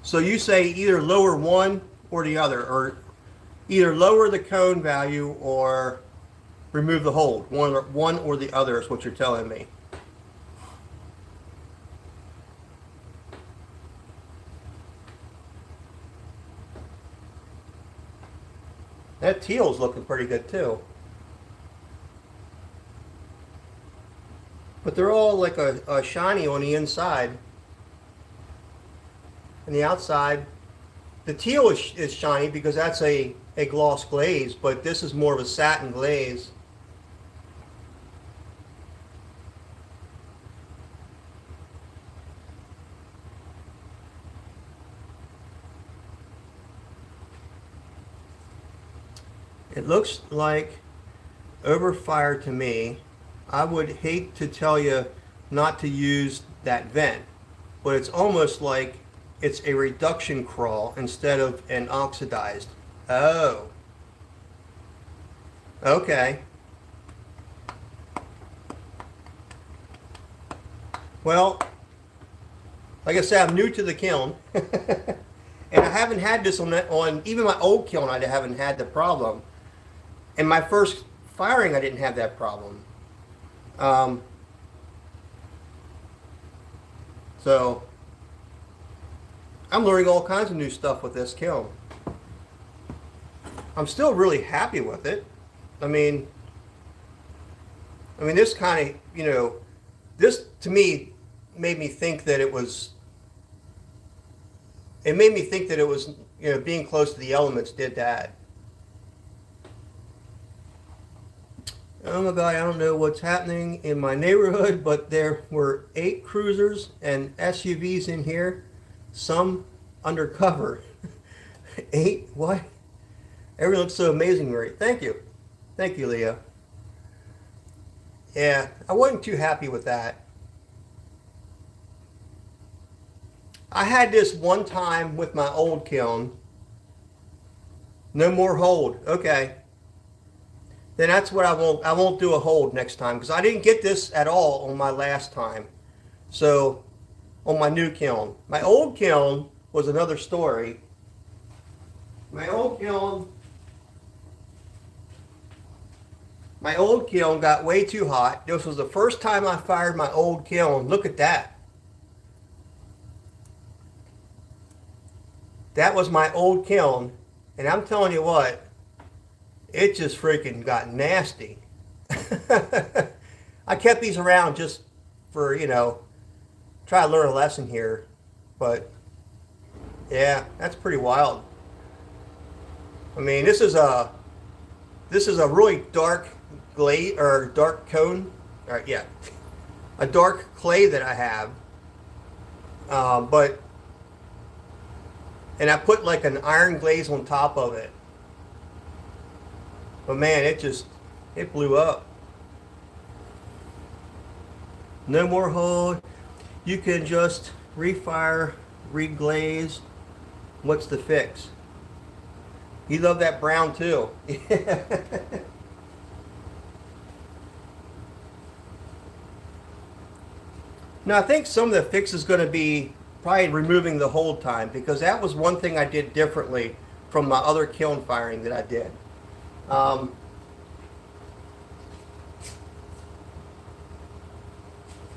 So you say either lower one or the other, or either lower the cone value or remove the hold. One or the other is what you're telling me. That teal's looking pretty good too. But they're all like a shiny on the inside. And the outside, the teal is shiny because that's a gloss glaze, but this is more of a satin glaze. It looks like overfire to me. I would hate to tell you not to use that vent, but it's almost like it's a reduction crawl instead of an oxidized. Oh. Okay. Well, like I said, I'm new to the kiln. And I haven't had this on even my old kiln. I haven't had the problem. In my first firing, I didn't have that problem. So I'm learning all kinds of new stuff with this kiln. I'm still really happy with it. I mean this kind of, this to me made me think that it made me think that it was, being close to the elements did that. Oh my God, I don't know what's happening in my neighborhood, but there were 8 cruisers and SUVs in here, some undercover. 8? What? Everything looks so amazing, right? Thank you. Thank you, Leah. Yeah, I wasn't too happy with that. I had this one time with my old kiln. No more hold. Okay. Then that's what I won't do a hold next time, because I didn't get this at all on my last time. So on my new kiln. My old kiln was another story. My old kiln got way too hot. This was the first time I fired my old kiln. Look at that. That was my old kiln, and I'm telling you what, it just freaking got nasty. I kept these around just for, you know, try to learn a lesson here. But yeah, that's pretty wild. I mean, this is a really dark glaze or dark cone. All right, yeah, a dark clay that I have. But and I put like an iron glaze on top of it. But man, it blew up. No more hold. You can just refire, reglaze. What's the fix? You love that brown too. Now I think some of the fix is going to be probably removing the hold time, because that was one thing I did differently from my other kiln firing that I did. Um,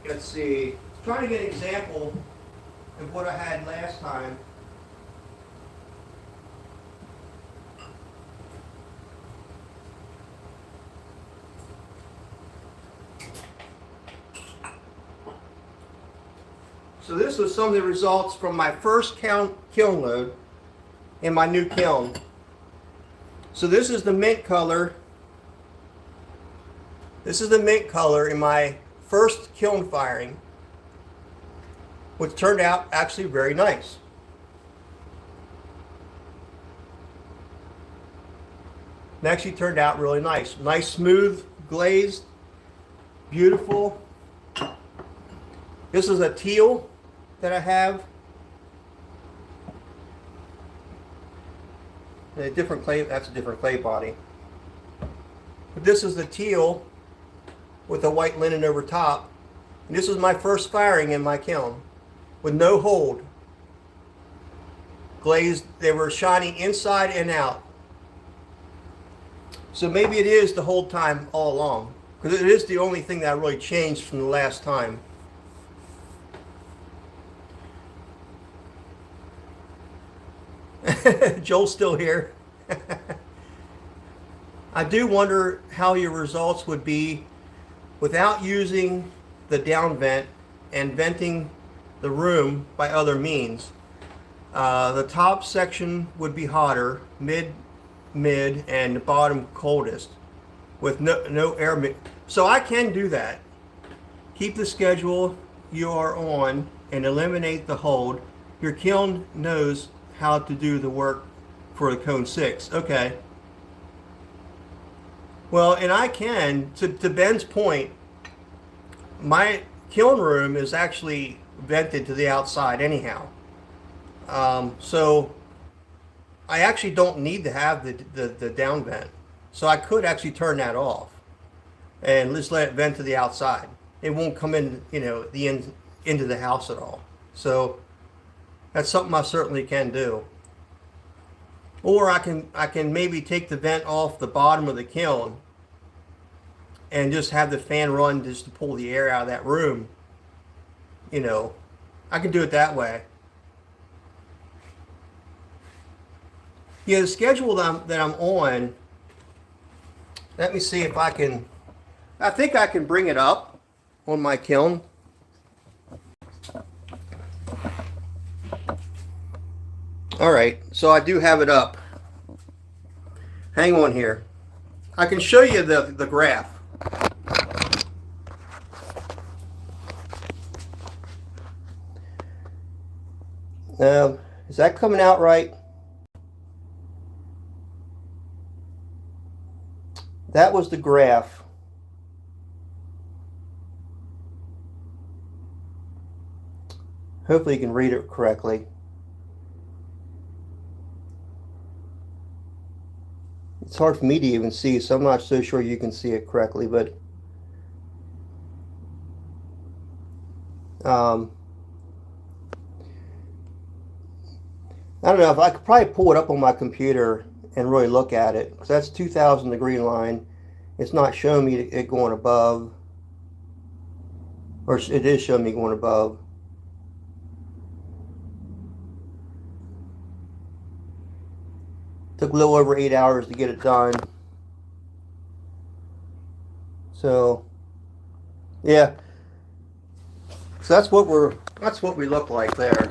let's see. Trying to get an example of what I had last time. So this was some of the results from my first kiln load in my new kiln. So this is the mint color. This is the mint color in my first kiln firing, which turned out actually very nice. It actually turned out really nice. Nice, smooth, glazed, beautiful. This is a teal that I have. A different clay, that's a different clay body. But this is the teal with the white linen over top. And this was my first firing in my kiln with no hold. Glazed, they were shiny inside and out. So maybe it is the hold time all along, because it is the only thing that really changed from the last time. Joel's still here. I do wonder how your results would be without using the down vent and venting the room by other means. The top section would be hotter, mid, and the bottom coldest, with no air. So I can do that. Keep the schedule you are on and eliminate the hold. Your kiln knows how to do the work for the cone 6. Okay. Well, and I can, to Ben's point, my kiln room is actually vented to the outside anyhow. So I actually don't need to have the down vent. So I could actually turn that off and just let it vent to the outside. It won't come in, you know, into the house at all. So that's something I certainly can do. Or I can maybe take the vent off the bottom of the kiln and just have the fan run just to pull the air out of that room. You know, I can do it that way. Yeah, the schedule that I'm on, let me see if I can, I think I can bring it up on my kiln. All right, so I do have it up. Hang on here. I can show you the graph. Is that coming out right? That was the graph. Hopefully you can read it correctly. It's hard for me to even see, so I'm not so sure you can see it correctly, but I don't know if I could probably pull it up on my computer and really look at it, because that's 2,000 degree line. It's not showing me it going above, or it is showing me going above. Took a little over 8 hours to get it done. So, yeah. So that's what we look like there.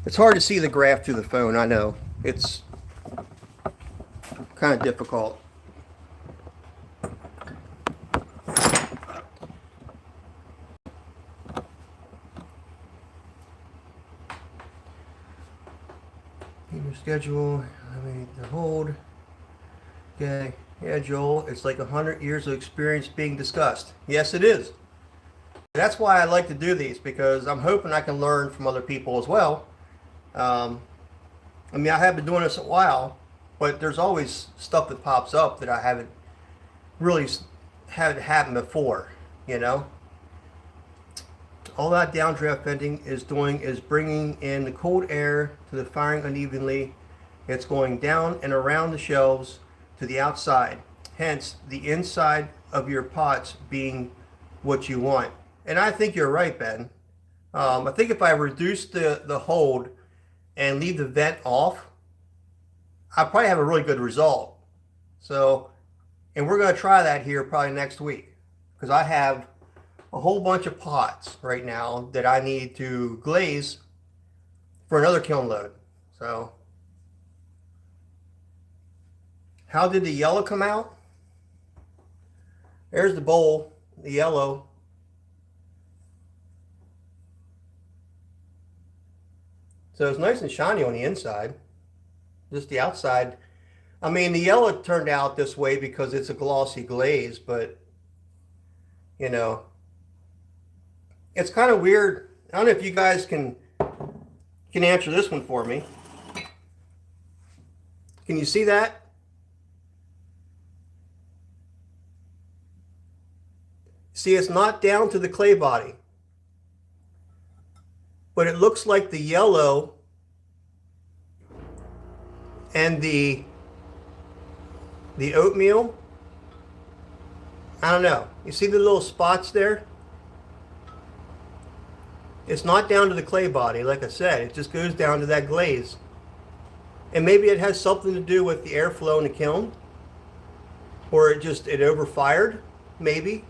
It's hard to see the graph through the phone. I know it's kind of difficult. Your schedule. I mean, the hold. Okay. Yeah, Joel. It's like 100 years of experience being discussed. Yes, it is. That's why I like to do these, because I'm hoping I can learn from other people as well. I mean, I have been doing this a while, but there's always stuff that pops up that I haven't really had happen before, you know. All that downdraft venting is doing is bringing in the cold air to the firing unevenly. It's going down and around the shelves to the outside, hence the inside of your pots being what you want. And I think you're right, Ben. I think if I reduce the hold and leave the vent off, I probably have a really good result. So, and we're going to try that here probably next week, because I have a whole bunch of pots right now that I need to glaze for another kiln load. So, how did the yellow come out? There's the bowl, the yellow. So it's nice and shiny on the inside. Just the outside. I mean, the yellow turned out this way because it's a glossy glaze, but you know, it's kind of weird. I don't know if you guys can answer this one for me. Can you see that? See, it's not down to the clay body, but it looks like the yellow and the oatmeal, I don't know. You see the little spots there? It's not down to the clay body, like I said. It just goes down to that glaze. And maybe it has something to do with the airflow in the kiln, or it overfired, maybe.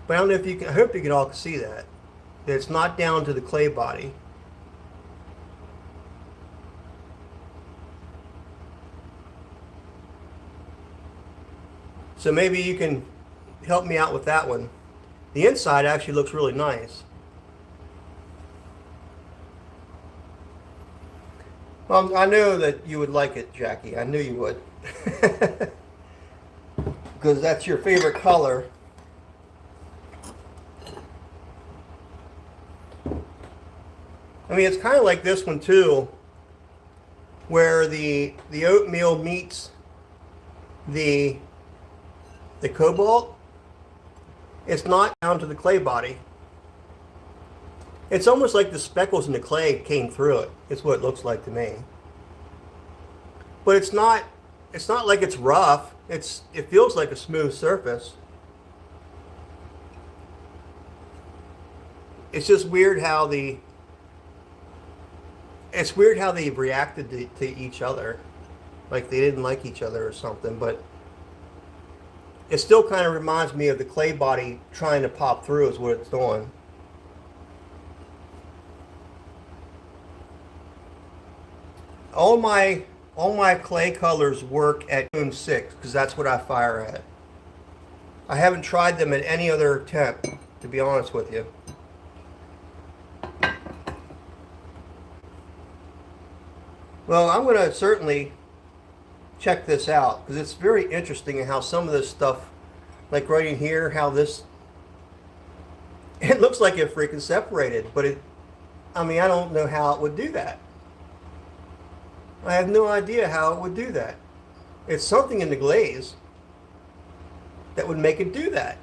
But I don't know if you can. I hope you can all see that it's not down to the clay body. So maybe you can help me out with that one. The inside actually looks really nice. Well, I know that you would like it, Jackie. I knew you would. Because that's your favorite color. I mean, it's kind of like this one too, where the oatmeal meets the cobalt. It's not down to the clay body. It's almost like the speckles in the clay came through it. It's what it looks like to me. But it's not like it's rough. It feels like a smooth surface. It's just weird how they've reacted to each other. Like they didn't like each other or something, but it still kind of reminds me of the clay body trying to pop through is what it's doing. All my clay colors work at Kiln 6 because that's what I fire at. I haven't tried them at any other temp, to be honest with you. Well, I'm going to certainly check this out because it's very interesting in how some of this stuff, like right in here, how this, it looks like it freaking separated, but I mean, I don't know how it would do that. I have no idea how it would do that. It's something in the glaze that would make it do that.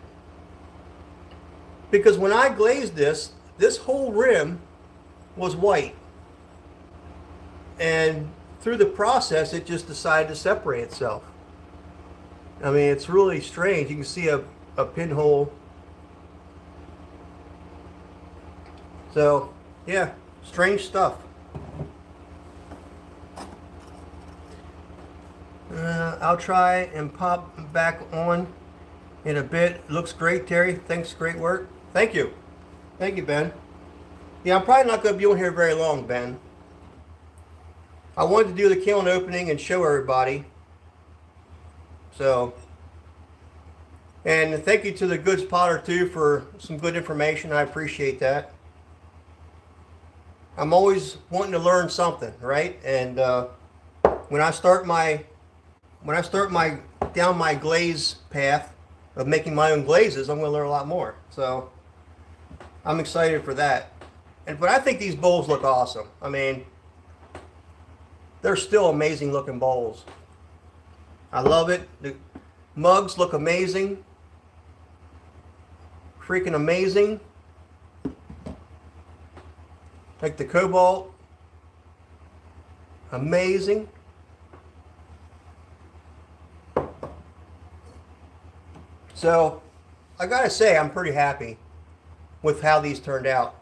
Because when I glazed this whole rim was white. And through the process, it just decided to separate itself. I mean, it's really strange. You can see a pinhole. So, yeah, strange stuff. I'll try and pop back on in a bit. Looks great, Terry. Thanks, great work. Thank you. Thank you, Ben. Yeah, I'm probably not going to be on here very long, Ben. I wanted to do the kiln opening and show everybody. So, and thank you to the Goods Potter too for some good information. I appreciate that. I'm always wanting to learn something, right? And when I start my down my glaze path of making my own glazes, I'm going to learn a lot more. So I'm excited for that. But I think these bowls look awesome. I mean, they're still amazing looking bowls. I love it. The mugs look amazing. Freaking amazing. Like the cobalt. Amazing. So, I gotta say, I'm pretty happy with how these turned out.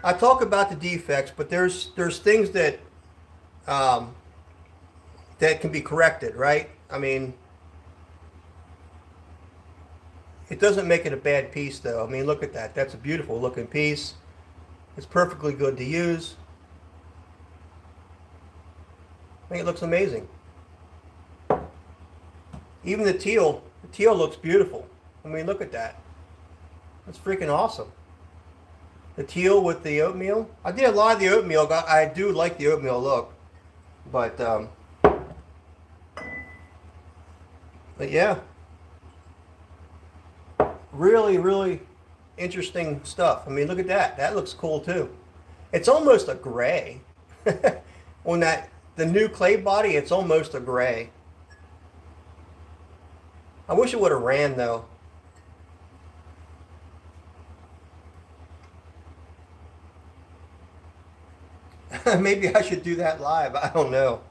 I talk about the defects, but there's things that that can be corrected, right? I mean, it doesn't make it a bad piece, though. I mean, look at that. That's a beautiful looking piece. It's perfectly good to use. I think it looks amazing. Even the teal looks beautiful. I mean, look at that. That's freaking awesome. The teal with the oatmeal. I did a lot of the oatmeal. I do like the oatmeal look. But yeah. Really, really interesting stuff. I mean, look at that. That looks cool too. It's almost a gray. On the new clay body, it's almost a gray. I wish it would have ran though. Maybe I should do that live. I don't know.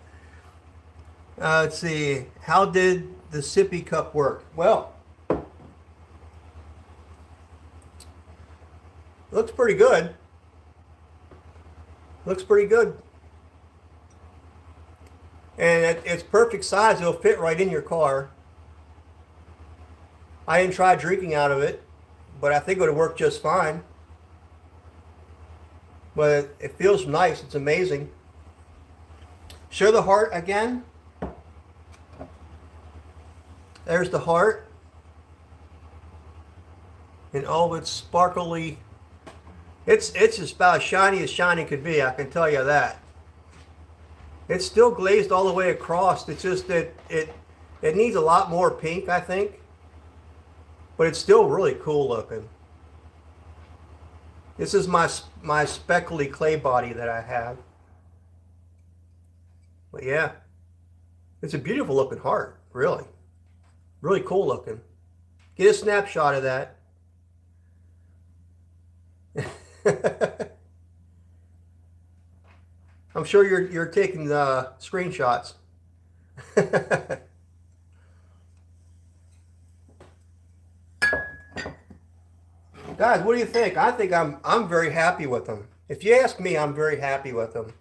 Let's see. How did the sippy cup work? Well, looks pretty good. Looks pretty good. And it's perfect size. It'll fit right in your car. I didn't try drinking out of it, but I think it would work just fine. But it feels nice. It's amazing. Show the heart again. There's the heart. And all its sparkly. It's just about as shiny could be, I can tell you that. It's still glazed all the way across. It's just that it needs a lot more pink, I think. But it's still really cool looking. This is my speckly clay body that I have. But yeah, it's a beautiful looking heart, really. Really cool looking. Get a snapshot of that. I'm sure you're taking the screenshots. Guys, what do you think? I think I'm very happy with them. If you ask me, I'm very happy with them.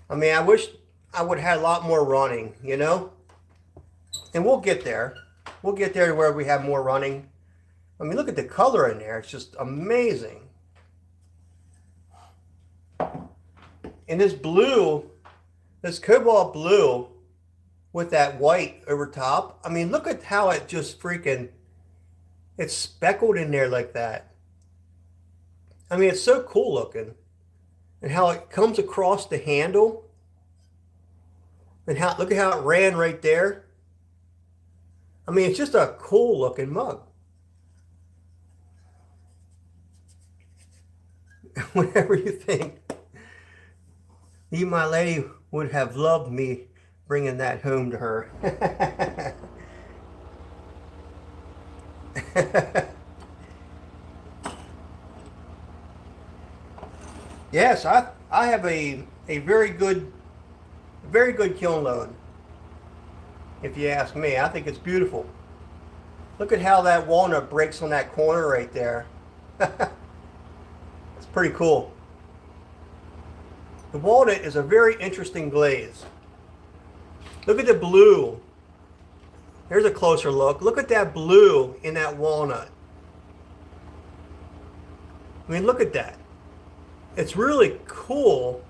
I mean, I wish I would have had a lot more running, you know? And we'll get there. We'll get there to where we have more running. I mean, look at the color in there. It's just amazing. And this blue, this cobalt blue with that white over top. I mean, look at how it just freaking, it's speckled in there like that. I mean, it's so cool looking. And how it comes across the handle. And how, look at how it ran right there. I mean, it's just a cool looking mug. Whatever you think. You, my lady, would have loved me bringing that home to her. Yes, I have a very good kiln load. If you ask me, I think it's beautiful. Look at how that walnut breaks on that corner right there. It's pretty cool. The walnut is a very interesting glaze. Look at the blue. Here's a closer look. Look at that blue in that walnut. I mean, look at that. It's really cool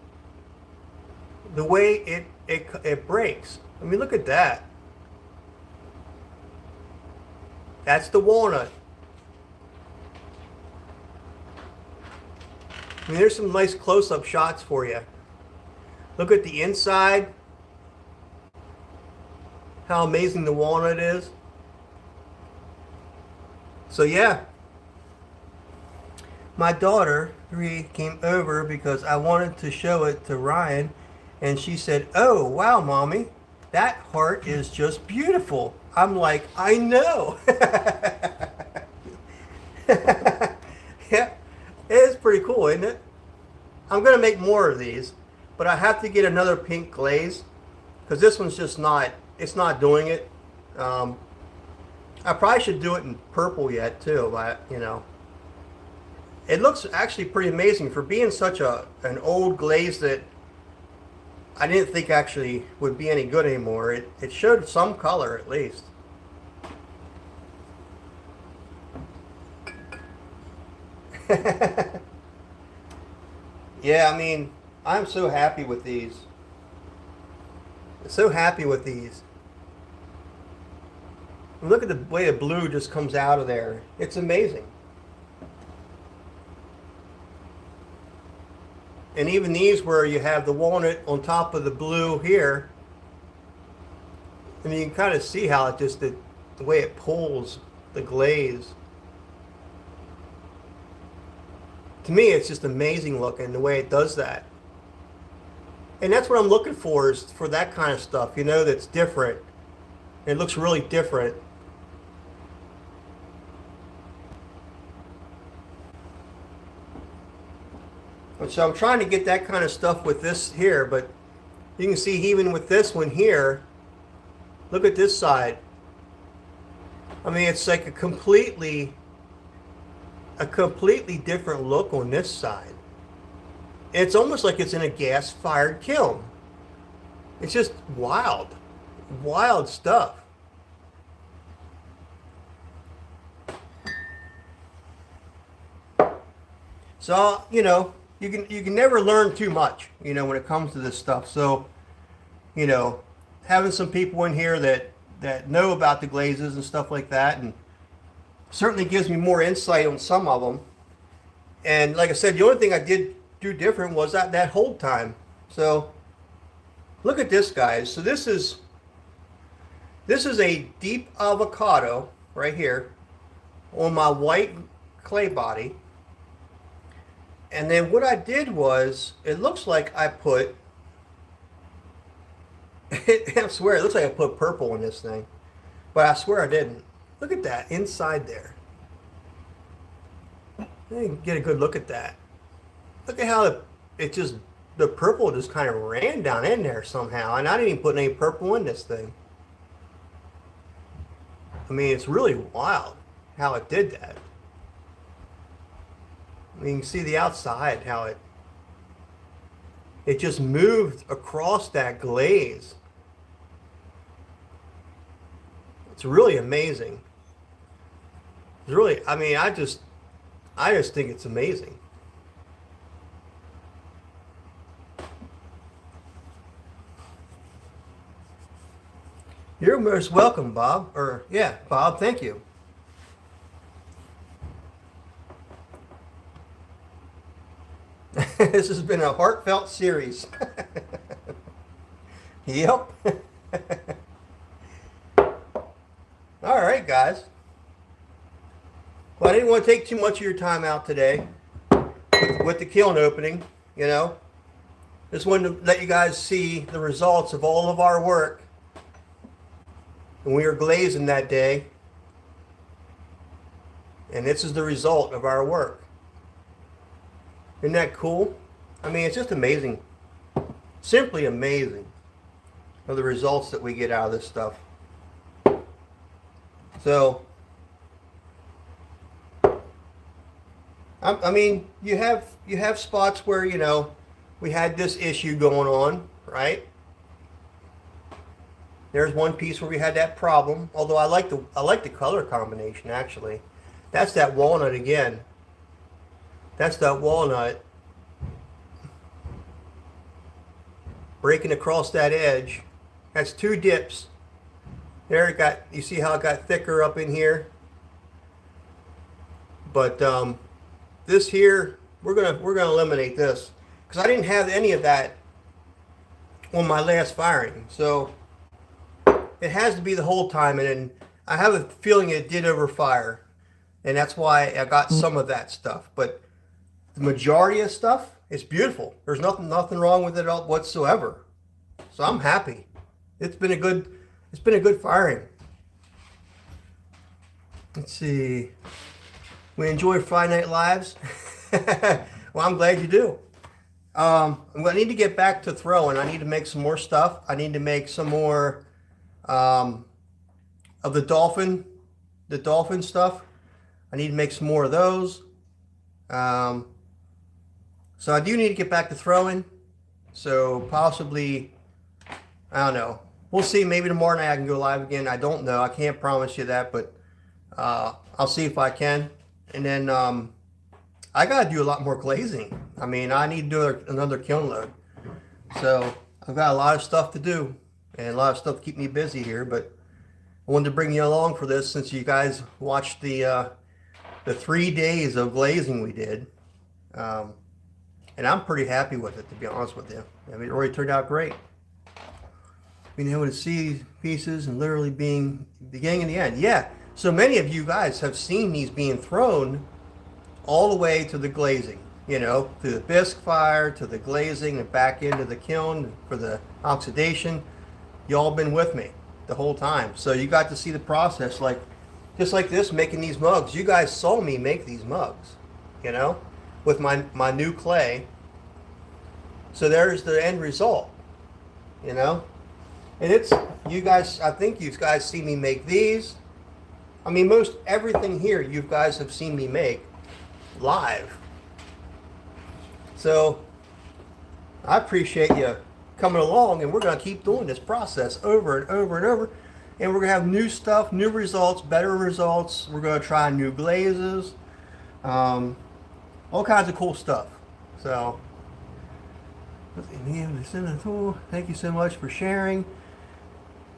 the way it breaks. I mean, look at that. That's the walnut. I mean, there's some nice close-up shots for you. Look at the inside. How amazing the walnut is. So yeah, my daughter came over because I wanted to show it to Ryan, and she said, "Oh wow, mommy, that heart is just beautiful." I'm like, I know. Yeah, it is pretty cool, isn't it? I'm gonna make more of these, but I have to get another pink glaze because this one's just not. It's not doing it. I probably should do it in purple yet too, but you know, it looks actually pretty amazing for being such an old glaze that I didn't think actually would be any good anymore. It showed some color at least. Yeah, I mean, I'm so happy with these. So happy with these. And look at the way the blue just comes out of there. It's amazing. And even these where you have the walnut on top of the blue here, and you can kind of see how it just, the way it pulls the glaze. To me, it's just amazing looking the way it does that. And that's what I'm looking for, is for that kind of stuff, you know, that's different. It looks really different. And so I'm trying to get that kind of stuff with this here, but you can see even with this one here, look at this side. I mean, it's like a completely different look on this side. It's almost like it's in a gas-fired kiln. It's just wild, wild stuff. So, you know, you can never learn too much, you know, when it comes to this stuff. So, you know, having some people in here that know about the glazes and stuff like that, and certainly gives me more insight on some of them. And like I said, the only thing I did do different was that hold time. So look at this, guys. So this is a deep avocado right here on my white clay body. And then what I did was, it looks like I put, I swear, it looks like I put purple in this thing. But I swear I didn't. Look at that inside there. You can get a good look at that. Look at how it just, the purple just kind of ran down in there somehow. And I didn't even put any purple in this thing. I mean, it's really wild how it did that. I mean, you can see the outside, how it just moved across that glaze. It's really amazing. It's really, I mean, I just think it's amazing. You're most welcome, Bob. Or, yeah, Bob, thank you. This has been a heartfelt series. Yep. All right, guys. Well, I didn't want to take too much of your time out today with the kiln opening, you know. Just wanted to let you guys see the results of all of our work. And we were glazing that day. And this is the result of our work. Isn't that cool? I mean, it's just amazing. Simply amazing of the results that we get out of this stuff. So, I mean, you have spots where, you know, we had this issue going on, right? There's one piece where we had that problem. Although I like the color combination actually. That's that walnut again. That's that walnut breaking across that edge. That's two dips. There it got. You see how it got thicker up in here. But this here, we're gonna eliminate this because I didn't have any of that on my last firing. So it has to be the whole time, and I have a feeling it did overfire, and that's why I got some of that stuff. But the majority of stuff is beautiful. There's nothing wrong with it whatsoever. So I'm happy. It's been a good firing. Let's see. We enjoy Friday Night Lives. Well, I'm glad you do. I need to get back to throwing. I need to make some more stuff. I need to make some more of the dolphin stuff. I need to make some more of those. So I do need to get back to throwing. So possibly, I don't know. We'll see. Maybe tomorrow night I can go live again. I don't know. I can't promise you that, but I'll see if I can. And then I got to do a lot more glazing. I mean, I need to do another kiln load. So I've got a lot of stuff to do and a lot of stuff to keep me busy here. But I wanted to bring you along for this since you guys watched the 3 days of glazing we did. And I'm pretty happy with it, to be honest with you. I mean, it already turned out great. Being able to see these pieces and literally being the beginning and the end. Yeah. So many of you guys have seen these being thrown all the way to the glazing, you know, through the bisque fire, to the glazing, and back into the kiln for the oxidation. You all been with me the whole time. So you got to see the process, like just like this, making these mugs. You guys saw me make these mugs, you know, with my new clay. So there's the end result, you know. And it's, you guys, I think you guys see me make these. I mean, most everything here you guys have seen me make live. So I appreciate you coming along, and we're going to keep doing this process over and over and over. And we're going to have new stuff, new results, better results. We're going to try new glazes, all kinds of cool stuff. So thank you so much for sharing.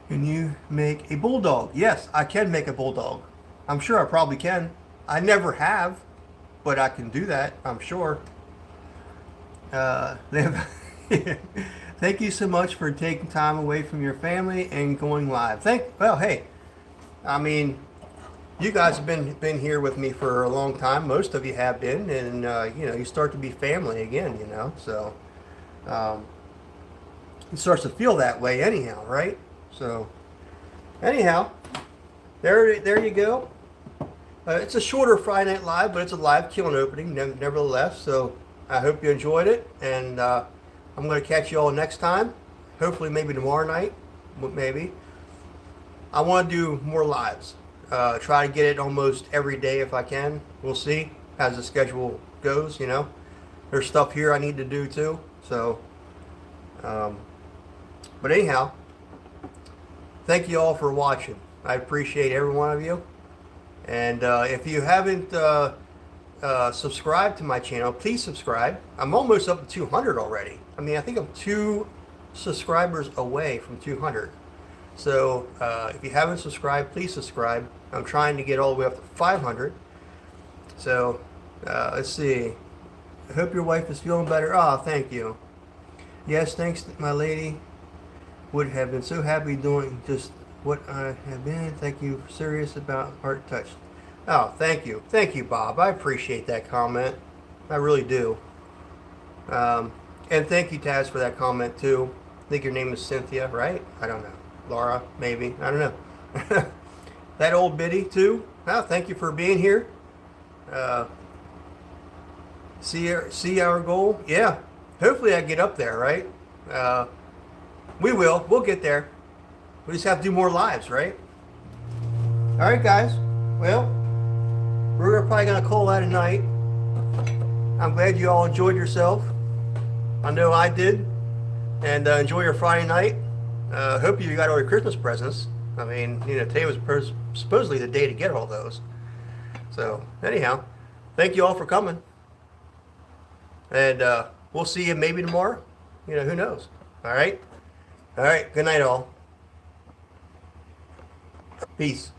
Can you make a bulldog? Yes, I can make a bulldog. I'm sure I probably can. I never have, but I can do that, I'm sure. Thank you so much for taking time away from your family and going live. Well, hey, I mean, you guys have been here with me for a long time. Most of you have been, and you know, you start to be family again, you know. So it starts to feel that way anyhow, right? So anyhow, there you go. It's a shorter Friday Night Live, but it's a live kiln opening nevertheless. So I hope you enjoyed it, and I'm going to catch you all next time. Hopefully maybe tomorrow night, maybe. I want to do more lives. Try to get it almost every day if I can. We'll see as the schedule goes, you know. There's stuff here I need to do too. So, but anyhow, thank you all for watching. I appreciate every one of you. And if you haven't subscribed to my channel, please subscribe. I'm almost up to 200 already. I mean, I think I'm 2 subscribers away from 200. So if you haven't subscribed, please subscribe. I'm trying to get all the way up to 500. So let's see. I hope your wife is feeling better. Oh, thank you. Yes, thanks, my lady. Would have been so happy doing just what I have been. Thank you. Serious about heart touch. Oh, thank you. Thank you, Bob. I appreciate that comment. I really do. And thank you, Taz, for that comment too. I think your name is Cynthia, right? I don't know. Laura, maybe. I don't know. That old biddy too. Oh, thank you for being here. See our goal? Yeah. Hopefully I get up there, right? We will. We'll get there. We just have to do more lives, right? All right, guys. Well, we're probably going to call that a night. I'm glad you all enjoyed yourself. I know I did. And enjoy your Friday night. Hope you got all your Christmas presents. I mean, today was supposedly the day to get all those. So, anyhow, thank you all for coming. And we'll see you maybe tomorrow. Who knows? All right? All right. Good night, all. Peace.